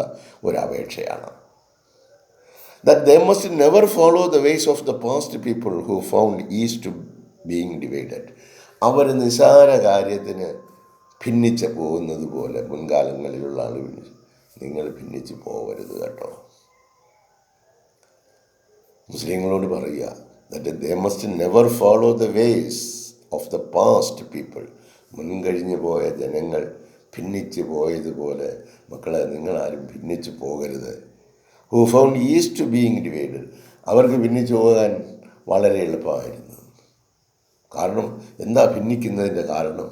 A: ഒരപേക്ഷയാണ്. That they must never follow the ways of the past people who found ease to being divided. അവർ നിസാര കാര്യത്തിന് ഭിന്നിച്ച് പോകുന്നത് പോലെ മുൻകാലങ്ങളിലുള്ള ആളുകൾ നിങ്ങൾ ഭിന്നിച്ച് പോകരുത് കേട്ടോ. മുസ്ലിങ്ങളോട് പറയുക, that they must never follow the ways of the past people. മുൻകഴിഞ്ഞു പോയ ജനങ്ങൾ ഭിന്നിച്ച് പോയതുപോലെ മക്കളെ നിങ്ങളാരും ഭിന്നിച്ച് പോകരുത്. who found ease to being divided. അവർക്ക് ഭിന്നിച്ചു പോകാൻ വളരെ എളുപ്പമായിരുന്നു. കാരണം എന്താ ഭിന്നിക്കുന്നതിൻ്റെ കാരണം?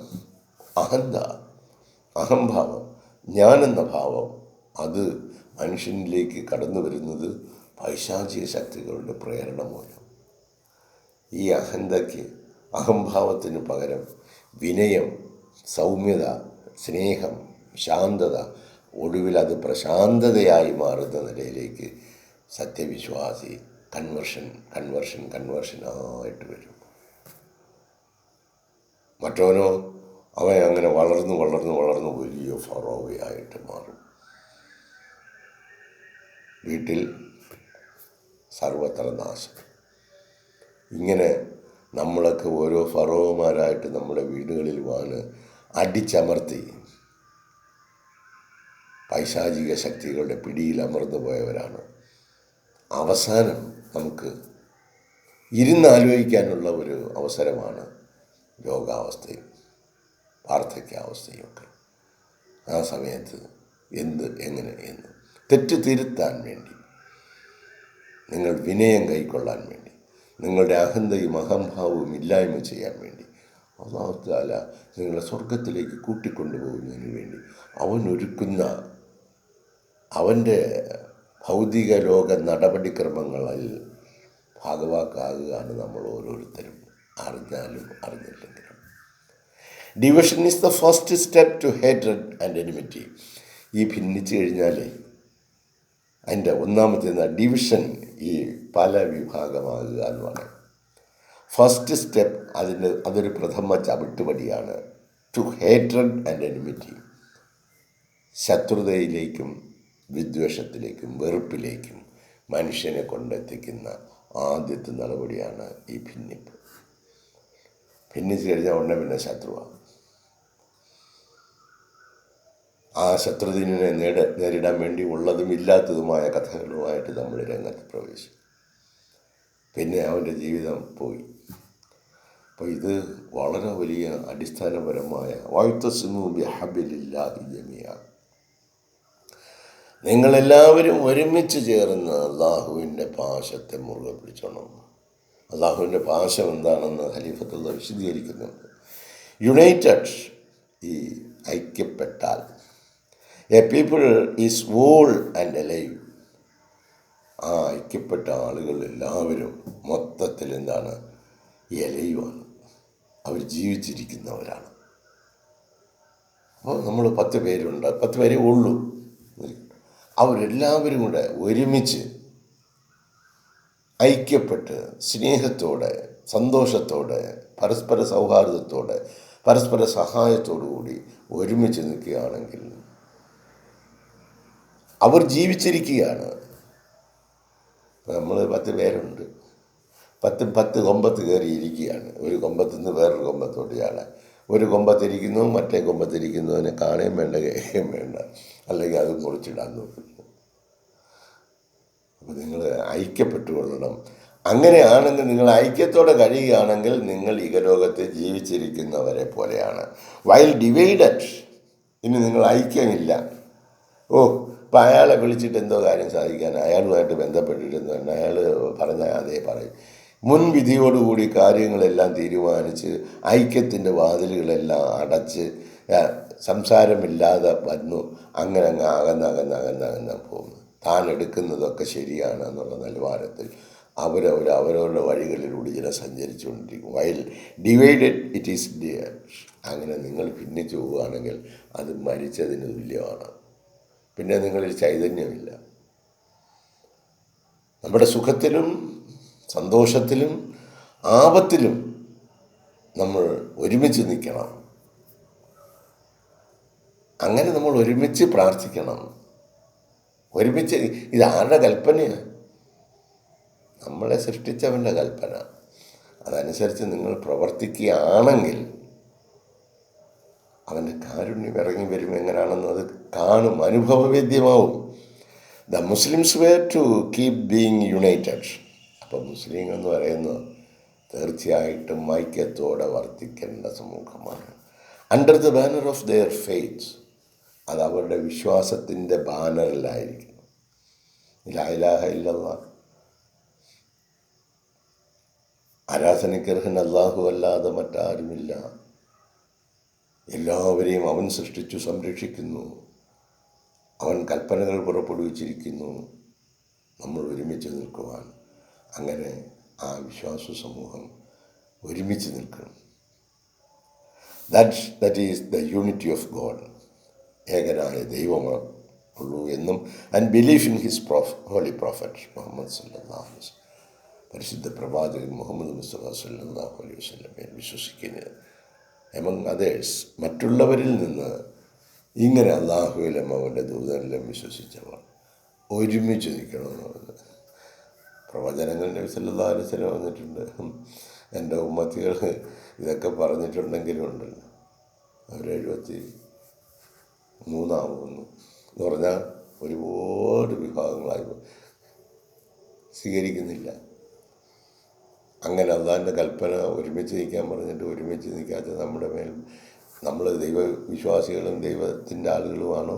A: അഹംഭാവം, ഞാനെന്ന ഭാവം. അത് മനുഷ്യനിലേക്ക് കടന്നു വരുന്നത് പൈശാചിക ശക്തികളുടെ പ്രേരണ മൂലം. ഈ അഹന്തയ്ക്ക്, അഹംഭാവത്തിന് പകരം വിനയം, സൗമ്യത, സ്നേഹം, ശാന്തത, ഒടുവിൽ അത് പ്രശാന്തതയായി മാറുന്ന നിലയിലേക്ക് സത്യവിശ്വാസി കൺവേർഷനായിട്ട് വരും. മറ്റവനോ അവൻ അങ്ങനെ വളർന്ന് വലിയ ഫറോവയായിട്ട് മാറും. വീട്ടിൽ സർവത്ര നാശം. ഇങ്ങനെ നമ്മളൊക്കെ ഓരോ ഫറോവമാരായിട്ട് നമ്മുടെ വീടുകളിൽ വന്ന് അടിച്ചമർത്തി പൈശാചിക ശക്തികളുടെ പിടിയിൽ അമർന്നു പോയവരാണ്. അവസാനം നമുക്ക് ഇരുന്നാലോചിക്കാനുള്ള ഒരു അവസരമാണ് രോഗാവസ്ഥയും വാർദ്ധക്യാവസ്ഥയും ഒക്കെ. ആ സമയത്ത് എങ്ങനെ എന്ന് തെറ്റ് തിരുത്താൻ വേണ്ടി, നിങ്ങൾ വിനയം കൈക്കൊള്ളാൻ വേണ്ടി, നിങ്ങളുടെ അഹന്തയും അഹംഭാവവും ഇല്ലായ്മ ചെയ്യാൻ വേണ്ടി, അല്ലാഹു തആല നിങ്ങളെ സ്വർഗത്തിലേക്ക് കൂട്ടിക്കൊണ്ടുപോകുന്നതിന് വേണ്ടി അവൻ ഒരുക്കുന്ന അവൻ്റെ ഭൗതിക ലോക നടപടിക്രമങ്ങളിൽ ഭാഗവാക്കാകുകയാണ് നമ്മൾ ഓരോരുത്തരും, അറിഞ്ഞാലും അറിഞ്ഞില്ലെങ്കിലും. Division is the first step to hatred and enmity. ഈ ഭിന്നിച്ച് കഴിഞ്ഞാൽ അതിൻ്റെ ഒന്നാമത്തെ ഡിവിഷൻ, ഈ പല വിഭാഗമാകുക എന്ന് പറയും. ഫസ്റ്റ് സ്റ്റെപ്പ് അതൊരു പ്രഥമ ചവിട്ടുപടിയാണ്. ടു ഹേറ്റ്രഡ് ആൻഡ് എനിമിറ്റി, ശത്രുതയിലേക്കും വിദ്വേഷത്തിലേക്കും വെറുപ്പിലേക്കും മനുഷ്യനെ കൊണ്ടെത്തിക്കുന്ന ആദ്യത്തെ നടപടിയാണ് ഈ ഭിന്നിപ്പ്. ഭിന്നിച്ച് കഴിഞ്ഞാൽ ഉടനെ പിന്നെ ശത്രുവാണ്. ആ ശത്രുതിനെ നേരിടാൻ വേണ്ടി ഉള്ളതും ഇല്ലാത്തതുമായ കഥകളുമായിട്ട് നമ്മൾ രംഗത്ത് പ്രവേശിക്കും. പിന്നെ അവൻ്റെ ജീവിതം പോയി. അപ്പോൾ ഇത് വളരെ വലിയ അടിസ്ഥാനപരമായ വഅ്തസിമൂ ബിഹബ്ലില്ലാഹി ജമീഅ, നിങ്ങളെല്ലാവരും ഒരുമിച്ച് ചേർന്ന് അള്ളാഹുവിൻ്റെ പാശത്തെ മുറുകെ പിടിച്ചോണം. അള്ളാഹുവിൻ്റെ പാശം എന്താണെന്ന് ഖലീഫത്തുള്ള വിശദീകരിക്കുന്നുണ്ട്. യുണൈറ്റഡ്, ഈ ഐക്യപ്പെട്ടാൽ, a people is whole and alive, ആ ഐക്യപ്പെട്ട ആളുകൾ എല്ലാവരും മൊത്തത്തിൽ എന്താണ്, എലയുവാണ്, അവർ ജീവിച്ചിരിക്കുന്നവരാണ്. അപ്പോൾ നമ്മൾ 10 പേരുണ്ട്, 10 പേരേ ഉള്ളൂ. അവരെല്ലാവരും കൂടെ ഒരുമിച്ച് ഐക്യപ്പെട്ട് സ്നേഹത്തോടെ, സന്തോഷത്തോടെ, പരസ്പര സൗഹാർദ്ദത്തോടെ, പരസ്പര സഹായത്തോടു കൂടി ഒരുമിച്ച് നിൽക്കുകയാണെങ്കിൽ അവർ ജീവിച്ചിരിക്കുകയാണ്. നമ്മൾ 10 പേരുണ്ട്, 10 കൊമ്പത്ത് കയറിയിരിക്കുകയാണ്. ഒരു കൊമ്പത്തു നിന്ന് വേറൊരു കൊമ്പത്തോട്ട് ചാടാൻ. ഒരു കൊമ്പത്തിരിക്കുന്നു, മറ്റേ കൊമ്പത്തിരിക്കുന്നതിനെ കാണുകയും വേണ്ട, കേൾക്കുകയും വേണ്ട, അല്ലെങ്കിൽ അത് മുറിച്ചിടാൻ നോക്കുന്നു. അപ്പോൾ നിങ്ങൾ ഐക്യപ്പെട്ടുകൊള്ളണം. അങ്ങനെയാണെങ്കിൽ, നിങ്ങൾ ഐക്യത്തോടെ കഴിയുകയാണെങ്കിൽ നിങ്ങൾ ഇഹലോകത്തെ ജീവിച്ചിരിക്കുന്നവരെ പോലെയാണ്. വൈൽ ഡിവൈഡഡ്, ഇനി നിങ്ങൾ ഐക്യമില്ല, ഇപ്പം അയാളെ വിളിച്ചിട്ട് എന്തോ കാര്യം സാധിക്കാൻ, അയാളുമായിട്ട് ബന്ധപ്പെട്ടിരുന്നു തന്നെ അയാൾ പറഞ്ഞാൽ അതേ പറയും. മുൻവിധിയോടുകൂടി കാര്യങ്ങളെല്ലാം തീരുമാനിച്ച് ഐക്യത്തിൻ്റെ വാതിലുകളെല്ലാം അടച്ച് സംസാരമില്ലാതെ വന്നു അങ്ങനെ അകന്ന് പോകുന്നു. താൻ എടുക്കുന്നതൊക്കെ ശരിയാണ് എന്നുള്ള നിലവാരത്തിൽ അവരവരുടെ വഴികളിലൂടെ ഇങ്ങനെ സഞ്ചരിച്ചുകൊണ്ടിരിക്കും. While divided it is dear. അങ്ങനെ നിങ്ങൾ ഭിന്നിച്ചു പോവുകയാണെങ്കിൽ അത് മരിച്ചതിന് തുല്യമാണ്. പിന്നെ നിങ്ങളിൽ ചൈതന്യമില്ല. നമ്മുടെ സുഖത്തിലും സന്തോഷത്തിലും ആപത്തിലും നമ്മൾ ഒരുമിച്ച് നിൽക്കണം. അങ്ങനെ നമ്മൾ ഒരുമിച്ച് പ്രാർത്ഥിക്കണം. ഒരുമിച്ച്, ഇത് ആരുടെ കൽപ്പനയാണ്? നമ്മളെ സൃഷ്ടിച്ചവൻ്റെ കൽപ്പന. അതനുസരിച്ച് നിങ്ങൾ പ്രവർത്തിക്കുകയാണെങ്കിൽ അവൻ്റെ കാരുണ്യം ഇറങ്ങി വരും. എങ്ങനെയാണെന്ന് അത് കാണും, അനുഭവവേദ്യമാവും. The Muslims were to keep being united. അപ്പോൾ മുസ്ലിങ്ങൾ എന്ന് പറയുന്നത് തീർച്ചയായിട്ടും ഐക്യത്തോടെ വർത്തിക്കേണ്ട സമൂഹമാണ്. Under the banner of their faith, അത് അവരുടെ വിശ്വാസത്തിൻ്റെ ബാനറിലായിരിക്കും. ലാ ഇലാഹ ഇല്ലല്ലാഹ്, ആരാധനയ്ക്കർഹൻ അല്ലാഹു അല്ലാതെ മറ്റാരുമില്ല, എല്ലാവരെയും അവൻ സൃഷ്ടിച്ചു സംരക്ഷിക്കുന്നു, അവൻ കൽപ്പനകൾ പുറപ്പെടുവിച്ചിരിക്കുന്നു, നമ്മൾ ഒരുമിച്ച് നിൽക്കുവാൻ. അങ്ങനെ ആ വിശ്വാസ സമൂഹം ഒരുമിച്ച് നിൽക്കണം. That is the unity of God. ഏകനായ ദൈവമാണ് ഉള്ളൂ എന്നും and belief in his holy prophet Muhammad സല്ലല്ലാഹു അലൈഹി വസല്ലം, പരിശുദ്ധ പ്രവാചകൻ മുഹമ്മദ് മുസ്തഫ സല്ലല്ലാഹു അലൈഹി വസല്ലമയിൽ വിശ്വസിക്കുന്നത്. എമംഗ് അതേഴ്സ്, മറ്റുള്ളവരിൽ നിന്ന് ഇങ്ങനെ അള്ളാഹുവിലും അവൻ്റെ ദൂതനിലും വിശ്വസിച്ചവർ ഒരുമിച്ച് നിൽക്കണമെന്ന് പറഞ്ഞത്. പ്രവചനങ്ങൾ നബി സല്ലല്ലാഹു അലൈഹി വസല്ലം വന്നിട്ടുണ്ട്. എൻ്റെ ഉമ്മത്തികൾ ഇതൊക്കെ പറഞ്ഞിട്ടുണ്ടെങ്കിലും ഉണ്ടല്ലോ, അവർ 73 എന്ന് പറഞ്ഞാൽ ഒരുപാട് വിഭാഗങ്ങളായി സ്വീകരിക്കുന്നില്ല. അങ്ങനെ അള്ളാഹിൻ്റെ കൽപ്പന ഒരുമിച്ച് നിൽക്കാൻ പറഞ്ഞിട്ട് ഒരുമിച്ച് നിൽക്കാത്ത നമ്മുടെ മേൽ നമ്മൾ ദൈവവിശ്വാസികളും ദൈവത്തിൻ്റെ ആളുകളുമാണോ,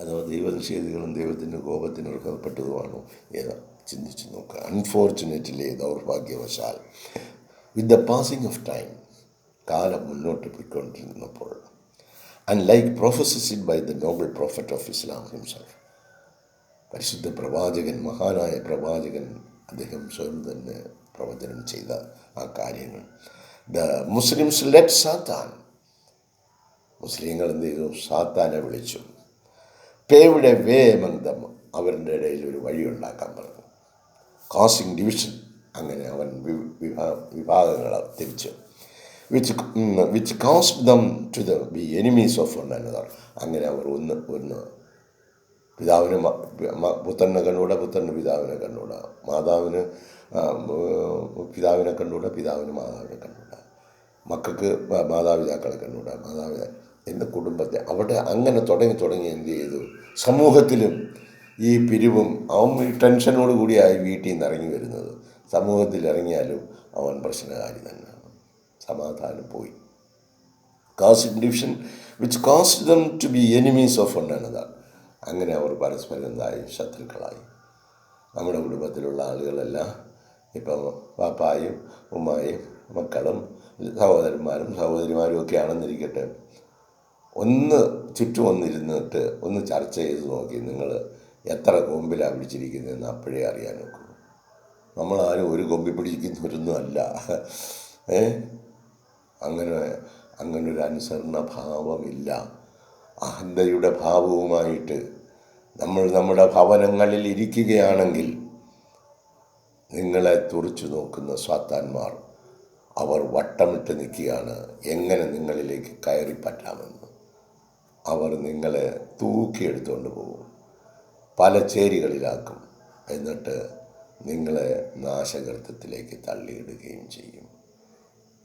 A: അതോ ദൈവനിഷേധികളും ദൈവത്തിൻ്റെ കോപത്തിന് അർഹപ്പെട്ടതുമാണോ ഏതാ ചിന്തിച്ച് നോക്കുക. അൺഫോർച്ചുനേറ്റ്ലി, ദൗർഭാഗ്യവശാൽ, with the passing of time, കാലം മുന്നോട്ട് പോയിക്കൊണ്ടിരുന്നപ്പോൾ, and like prophesied by the noble prophet of Islam himself, പരിശുദ്ധ പ്രവാചകൻ, മഹാനായ പ്രവാചകൻ, അദ്ദേഹം സ്വയം തന്നെ പ്രവചനം ചെയ്ത ആ കാര്യങ്ങൾ, ദ മുസ്ലിംസ് ലെറ്റ് സാത്താൻ, മുസ്ലിങ്ങൾ എന്ത് ചെയ്തു? സാത്താനെ വിളിച്ചു. പേവിടെ വേ എമംഗ് ദം, അവരുടെ ഇടയിൽ ഒരു വഴി ഉണ്ടാക്കാൻ പറഞ്ഞു. കാസിംഗ് ഡിവിഷൻ, അങ്ങനെ അവൻ വിഭാഗങ്ങളെ തിരിച്ചു. Which cast them to the be enemies of one another, അങ്ങനെ അവർ ഒന്ന് പിതാവിന് പുത്രനെ കണ്ടുകൂടാ, പുത്രന് പിതാവിനെ കണ്ടുകൂടാ, മാതാവിന് പിതാവിനെ കണ്ടുകൂടാ, പിതാവിന് മാതാവിനെ കണ്ടുകൂടാ, മക്കൾക്ക് മാതാപിതാക്കളെ കണ്ടുകൂടാ, എൻ്റെ കുടുംബത്തെ അവിടെ അങ്ങനെ തുടങ്ങി എന്ത് ചെയ്തു? സമൂഹത്തിലും ഈ പിരിവും, അവൻ ഈ ടെൻഷനോട് കൂടിയായി വീട്ടിൽ നിന്ന് ഇറങ്ങി വരുന്നത്. സമൂഹത്തിൽ ഇറങ്ങിയാലും അവൻ പ്രശ്നകാരി തന്നെയാണ്. സമാധാനം പോയി. Caste division which cast them to be enemies of one another, അങ്ങനെ അവർ പരസ്പരം എന്തായി? ശത്രുക്കളായി. നമ്മുടെ കുടുംബത്തിലുള്ള ആളുകളെല്ലാം ഇപ്പം പാപ്പായും ഉമ്മായും മക്കളും സഹോദരന്മാരും സഹോദരിമാരും ഒക്കെ ആണെന്നിരിക്കട്ടെ, ഒന്ന് ചുറ്റും ഒന്നിരുന്നിട്ട് ഒന്ന് ചർച്ച ചെയ്ത് നോക്കി, നിങ്ങൾ എത്ര കൊമ്പിലാണ് പിടിച്ചിരിക്കുന്നതെന്ന് അപ്പോഴേ അറിയാൻ നോക്കുള്ളൂ. നമ്മളാരും ഒരു കൊമ്പിൽ പിടിക്കുന്നവരൊന്നും അല്ല. അങ്ങനൊരു അനുസരണ ഭാവമില്ല. അഹന്തയുടെ ഭാവവുമായിട്ട് നമ്മൾ നമ്മുടെ ഭവനങ്ങളിൽ ഇരിക്കുകയാണെങ്കിൽ നിങ്ങളെ തുറിച്ചു നോക്കുന്ന സാത്താന്മാർ അവർ വട്ടമിട്ട് നിൽക്കുകയാണ്, എങ്ങനെ നിങ്ങളിലേക്ക് കയറി പറ്റാമെന്ന്. അവർ നിങ്ങളെ തൂക്കിയെടുത്തുകൊണ്ട് പോകും, പല ചേരികളിലാക്കും, എന്നിട്ട് നിങ്ങളെ നാശകർത്തത്തിലേക്ക് തള്ളിയിടുകയും ചെയ്യും.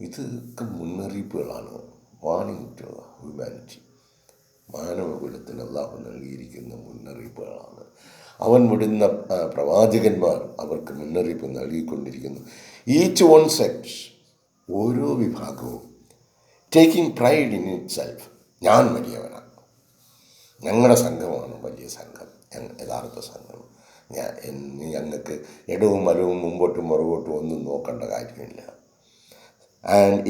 A: ഇതൊക്കെ മുന്നറിയിപ്പുകളാണ്, വാർണിംഗ് ടു ഹ്യൂമാനിറ്റി. മാനവകുലത്തിന് അല്ലാഹു നൽകിയിരിക്കുന്ന മുന്നറിയിപ്പുകളാണ്. അവൻ വിടുന്ന പ്രവാചകന്മാർ അവർക്ക് മുന്നറിയിപ്പ് നൽകിക്കൊണ്ടിരിക്കുന്നു. ഈച്ച് വൺ സെക്ട്, ഓരോ വിഭാഗവും taking pride in it self, ഞാൻ വലിയവനാണ്, ഞങ്ങളുടെ സംഘമാണ് വലിയ സംഘം, യഥാർത്ഥ സംഘം, ഞങ്ങൾക്ക് ഇടവും വലവും മുമ്പോട്ടും പുറകോട്ടും ഒന്നും നോക്കേണ്ട കാര്യമില്ല. And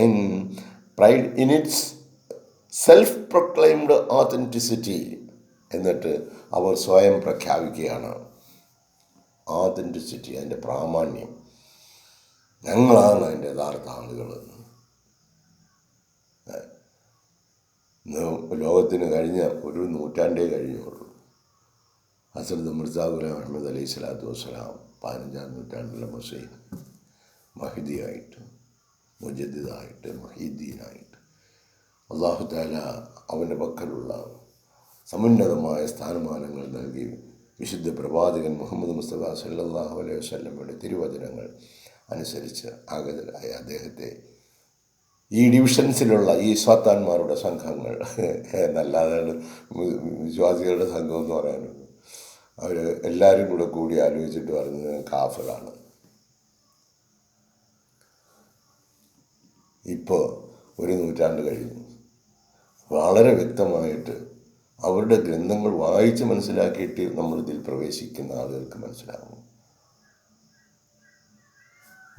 A: in pride in its self proclaimed authenticity, എന്നിട്ട് അവർ സ്വയം പ്രഖ്യാപിക്കുകയാണ് ഓതൻറ്റിസിറ്റി, അതിൻ്റെ പ്രാമാണ്യം, ഞങ്ങളാണ് അതിൻ്റെ യഥാർത്ഥ ആളുകൾ. ലോകത്തിന് കഴിഞ്ഞ ഒരു നൂറ്റാണ്ടേ കഴിഞ്ഞുള്ളൂ. ഹസ്രത്ത് മിർസാ ഗുലാം അഹമ്മദ് അലൈഹി സ്വലാത്തു വസ്സലാം 15-ാം നൂറ്റാണ്ടിലെ മുസ്ലിം മഹ്ദിയായിട്ട്, മുജദ്ദിദായിട്ട്, മുഹീദ്ദീനായിട്ട് അല്ലാഹു തആല അവൻ്റെ പക്കലുള്ള സമുന്നതമായ സ്ഥാനമാനങ്ങൾ നൽകി വിശുദ്ധ പ്രവാചകൻ മുഹമ്മദ് മുസ്തഫ സല്ലല്ലാഹു അലൈഹി വസല്ലമയുടെ തിരുവചനങ്ങൾ അനുസരിച്ച് ആഗതരായ അദ്ദേഹത്തെ ഈ ഡിവിഷൻസിലുള്ള ഈ സാത്താന്മാരുടെ സംഘങ്ങൾ എന്നല്ലാതെ വിശ്വാസികളുടെ സംഘം എന്ന് പറയാനുള്ളൂ, അവർ എല്ലാവരും കൂടി ആലോചിച്ചിട്ട് പറഞ്ഞത് കാഫിറാണ്. ഇപ്പോൾ ഒരു നൂറ്റാണ്ട് കഴിഞ്ഞു, വളരെ വ്യക്തമായിട്ട് അവരുടെ ഗ്രന്ഥങ്ങൾ വായിച്ച് മനസ്സിലാക്കിയിട്ട് നമ്മളിതിൽ പ്രവേശിക്കുന്ന ആളുകൾക്ക് മനസ്സിലാകും.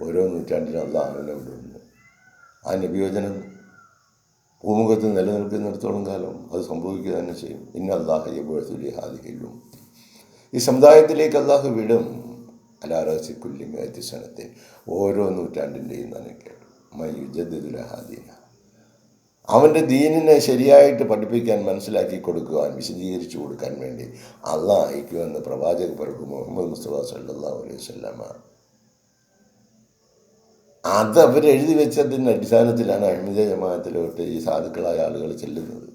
A: ഓരോ നൂറ്റാണ്ടിലും അല്ലാഹുവിനെ ഉണ്ട്. ആ നബിവചനം ഭൂമുഖത്ത് നിലനിൽക്കുന്നിടത്തോളം കാലം അത് സംഭവിക്കുക തന്നെ ചെയ്യും. ഇന്ന അല്ലാഹു യബ്അസു ലിഹാദിഹിൽ, ഈ സമുദായത്തിലേക്ക് അല്ലാഹു വിടും. അലാറസി കുല്ലിമയത്തി സനത്തിൽ ഓരോ നൂറ്റാണ്ടിൻ്റെയും നനയ്ക്കേട്ടു മയുജദ്ദുലഹാദീന. അവൻ്റെ ദീനിനെ ശരിയായിട്ട് പഠിപ്പിക്കാൻ, മനസ്സിലാക്കി കൊടുക്കുവാൻ, വിശദീകരിച്ചു കൊടുക്കാൻ വേണ്ടി അള്ളാഹ് അയക്കുമെന്ന് പ്രവാചക പ്രഭു മുഹമ്മദ് മുസ്തഫ സല്ലല്ലാഹു അലൈഹി വസല്ലമ അത് അവരെഴുതി വെച്ചതിൻ്റെ അടിസ്ഥാനത്തിലാണ് അഹ്മദിയ ജമാഅത്തിലോട്ട് ഈ സാധുക്കളായ ആളുകൾ ചെല്ലുന്നത്.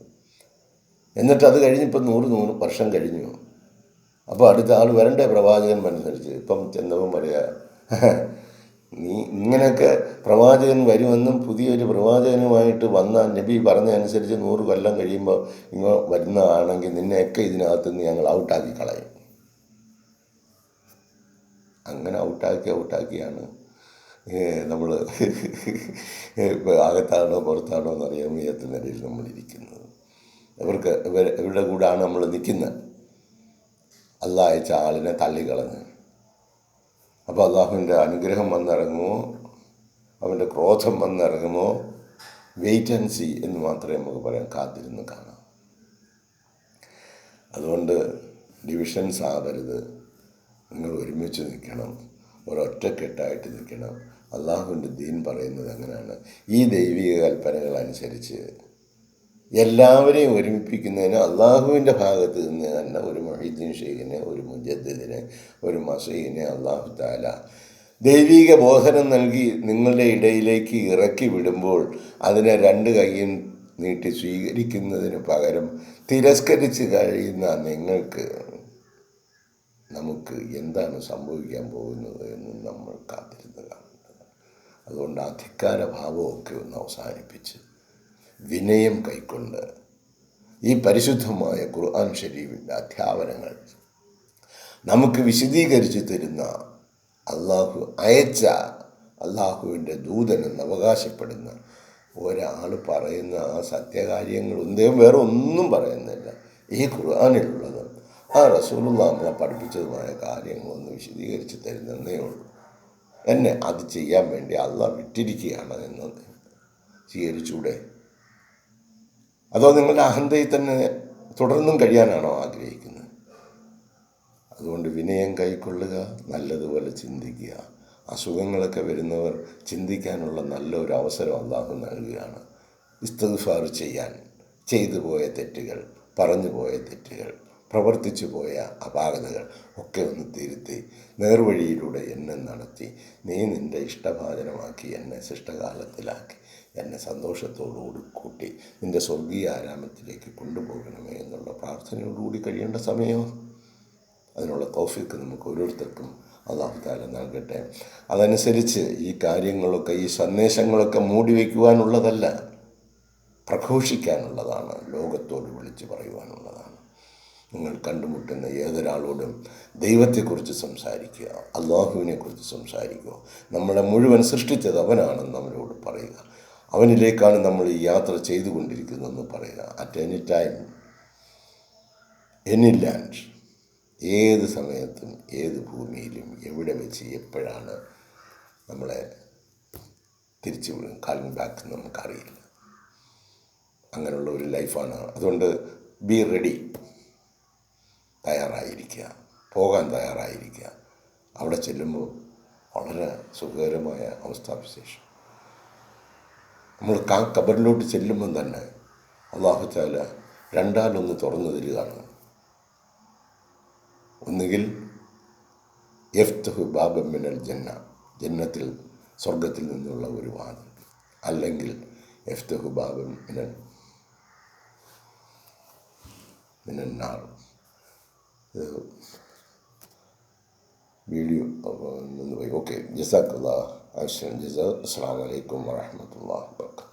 A: എന്നിട്ട് അത് കഴിഞ്ഞിപ്പോൾ 100 വർഷം കഴിഞ്ഞു. അപ്പോൾ അടുത്ത ആൾ വരണ്ടേ പ്രവാചകൻ അനുസരിച്ച്. ഇപ്പം ചെന്നവൻ പറയാ, നീ ഇങ്ങനെയൊക്കെ പ്രവാചകൻ വരുമെന്നും പുതിയൊരു പ്രവാചകനുമായിട്ട് വന്ന നബി പറഞ്ഞ അനുസരിച്ച് 100 കൊല്ലം കഴിയുമ്പോൾ ഇങ്ങോ വരുന്നതാണെങ്കിൽ നിന്നെയൊക്കെ ഇതിനകത്ത് നിന്ന് ഞങ്ങൾ ഔട്ടാക്കി കളയും. അങ്ങനെ ഔട്ടാക്കിയാണ് നമ്മൾ അകത്താണോ പുറത്താണോ എന്നറിയാൻ വയ്യാത്ത നിലയിൽ നമ്മളിരിക്കുന്നത്. ഇവരുടെ കൂടാണ് നമ്മൾ നിൽക്കുന്നത്. അള്ളാഹ് അയച്ച ആളിനെ തള്ളിക്കളഞ്ഞ്. അപ്പോൾ അള്ളാഹുവിൻ്റെ അനുഗ്രഹം വന്നിറങ്ങുമോ, അവൻ്റെ ക്രോധം വന്നിറങ്ങുമോ, വെയിറ്റ് ആൻഡ് സീ എന്ന് മാത്രമേ നമുക്ക് പറയാം. കാത്തിരുന്ന് കാണാം. അതുകൊണ്ട് ഡിവിഷൻസ് ആവരുത്. നിങ്ങൾ ഒരുമിച്ച് നിൽക്കണം, ഒരൊറ്റക്കെട്ടായിട്ട് നിൽക്കണം. അള്ളാഹുവിൻ്റെ ദീൻ പറയുന്നത് അങ്ങനെയാണ്. ഈ ദൈവിക കൽപ്പനകൾ അനുസരിച്ച് എല്ലാവരെയും ഒരുമിപ്പിക്കുന്നതിന് അള്ളാഹുവിൻ്റെ ഭാഗത്ത് നിന്ന് തന്നെ ഒരു മൊഹീദ്ദീൻ ഷെയ്ഖിനെ, ഒരു മുജദ്ദിദിനെ, ഒരു മസീഹിനെ അള്ളാഹു തആല ദൈവിക ബോധനം നൽകി നിങ്ങളുടെ ഇടയിലേക്ക് ഇറക്കി വിടുമ്പോൾ അതിനെ 2 കൈയും നീട്ടി സ്വീകരിക്കുന്നതിന് പകരം തിരസ്കരിച്ച് കഴിയുന്ന നമുക്ക് എന്താണ് സംഭവിക്കാൻ പോകുന്നത് എന്ന് നമ്മൾ കാത്തിരുന്ന് കാണുന്നത്. അതുകൊണ്ട് അധികാരഭാവമൊക്കെ ഒന്ന് അവസാനിപ്പിച്ച് വിനയം കൈക്കൊണ്ട് ഈ പരിശുദ്ധമായ ഖുർആൻ ഷരീഫിൻ്റെ അധ്യാപനങ്ങൾ നമുക്ക് വിശദീകരിച്ച് തരുന്ന അള്ളാഹു അയച്ച അള്ളാഹുവിൻ്റെ ദൂതനെന്ന് അവകാശപ്പെടുന്ന ഒരാൾ പറയുന്ന ആ സത്യകാര്യങ്ങളൊന്നും വേറെ ഒന്നും പറയുന്നില്ല. ഈ ഖുർആനിലുള്ളത് ആ റസൂലുള്ളാഹി നമ്മളെ പഠിപ്പിച്ചതുമായ കാര്യങ്ങളൊന്ന് വിശദീകരിച്ച് തരുന്നതേ ഉള്ളൂ. എന്നെ അത് ചെയ്യാൻ വേണ്ടി അള്ളാഹ് വിട്ടിരിക്കുകയാണ് എന്നത് സ്വീകരിച്ചൂടെ? അതോ നിങ്ങളുടെ അഹന്തയിൽ തന്നെ തുടർന്നും കഴിയാനാണോ ആഗ്രഹിക്കുന്നത്? അതുകൊണ്ട് വിനയം കൈക്കൊള്ളുക, നല്ലതുപോലെ ചിന്തിക്കുക. അസുഖങ്ങളൊക്കെ വരുന്നവർ ചിന്തിക്കാനുള്ള നല്ലൊരു അവസരം അള്ളാഹു നൽകുകയാണ്. ഇസ്തിഗ്ഫാർ ചെയ്യാൻ, ചെയ്തു പോയ തെറ്റുകൾ, പറഞ്ഞു പോയ തെറ്റുകൾ, പ്രവർത്തിച്ചു പോയ അപാകതകൾ ഒക്കെ ഒന്ന് തിരുത്തി നേർവഴിയിലൂടെ എന്നെ നടത്തി നീ നിൻ്റെ ഇഷ്ടഭാജനമാക്കി എന്നെ ശിഷ്ടകാലത്തിലാക്കി എന്നെ സന്തോഷത്തോടുകൂടി കൂട്ടി നിൻ്റെ സ്വർഗീയ ആരാമത്തിലേക്ക് കൊണ്ടുപോകണമേ എന്നുള്ള പ്രാർത്ഥനയോടുകൂടി കഴിയേണ്ട സമയം. അതിനുള്ള തൗഫീഖ് നമുക്ക് ഓരോരുത്തർക്കും അല്ലാഹു തആല നൽകട്ടെ. അതനുസരിച്ച് ഈ കാര്യങ്ങളൊക്കെ, ഈ സന്ദേശങ്ങളൊക്കെ മൂടി വയ്ക്കുവാനുള്ളതല്ല, പ്രഘോഷിക്കാനുള്ളതാണ്, ലോകത്തോട് വിളിച്ചു പറയുവാനുള്ളതാണ്. നിങ്ങൾ കണ്ടുമുട്ടുന്ന ഏതൊരാളോടും ദൈവത്തെക്കുറിച്ച് സംസാരിക്കുക, അള്ളാഹുവിനെക്കുറിച്ച് സംസാരിക്കുക. നമ്മളെ മുഴുവൻ സൃഷ്ടിച്ചത് അവനാണെന്ന് അവരോട് പറയുക. അവനിലേക്കാണ് നമ്മൾ ഈ യാത്ര ചെയ്തുകൊണ്ടിരിക്കുന്നതെന്ന് പറയുക. At any time, any land, ഏത് സമയത്തും ഏത് ഭൂമിയിലും എവിടെ വെച്ച് എപ്പോഴാണ് നമ്മളെ തിരിച്ചു കാലിംഗ് ബാക്ക് നമുക്കറിയില്ല. അങ്ങനെയുള്ള ഒരു ലൈഫാണ്. അതുകൊണ്ട് ബി റെഡി, തയ്യാറായിരിക്കുക, പോകാൻ തയ്യാറായിരിക്കുക. അവിടെ ചെല്ലുമ്പോൾ വളരെ സുഖകരമായ അവസ്ഥാവിശേഷം. നമ്മൾ ഖബറിലോട്ട് ചെല്ലുമ്പം തന്നെ അല്ലാഹു തആല രണ്ടാലൊന്ന് തുറന്നു തരികയാണ്. ഒന്നുകിൽ യഫ്തഹു ബാബൻ മിനൽ ജന്ന, ജന്നത്തിൽ സ്വർഗത്തിൽ നിന്നുള്ള ഒരു വാതിൽ, അല്ലെങ്കിൽ യഫ്തഹു ബാബൻ മിനൽ നാർ. വീഡിയോ നിന്ന് പോയി. ഓക്കെ, ജസാക്കല്ലാഹ് അഹ്സൻ ജസാ. അസ്സലാമു അലൈക്കും വറഹ്മത്തുള്ളാഹി വബറകാതുഹു.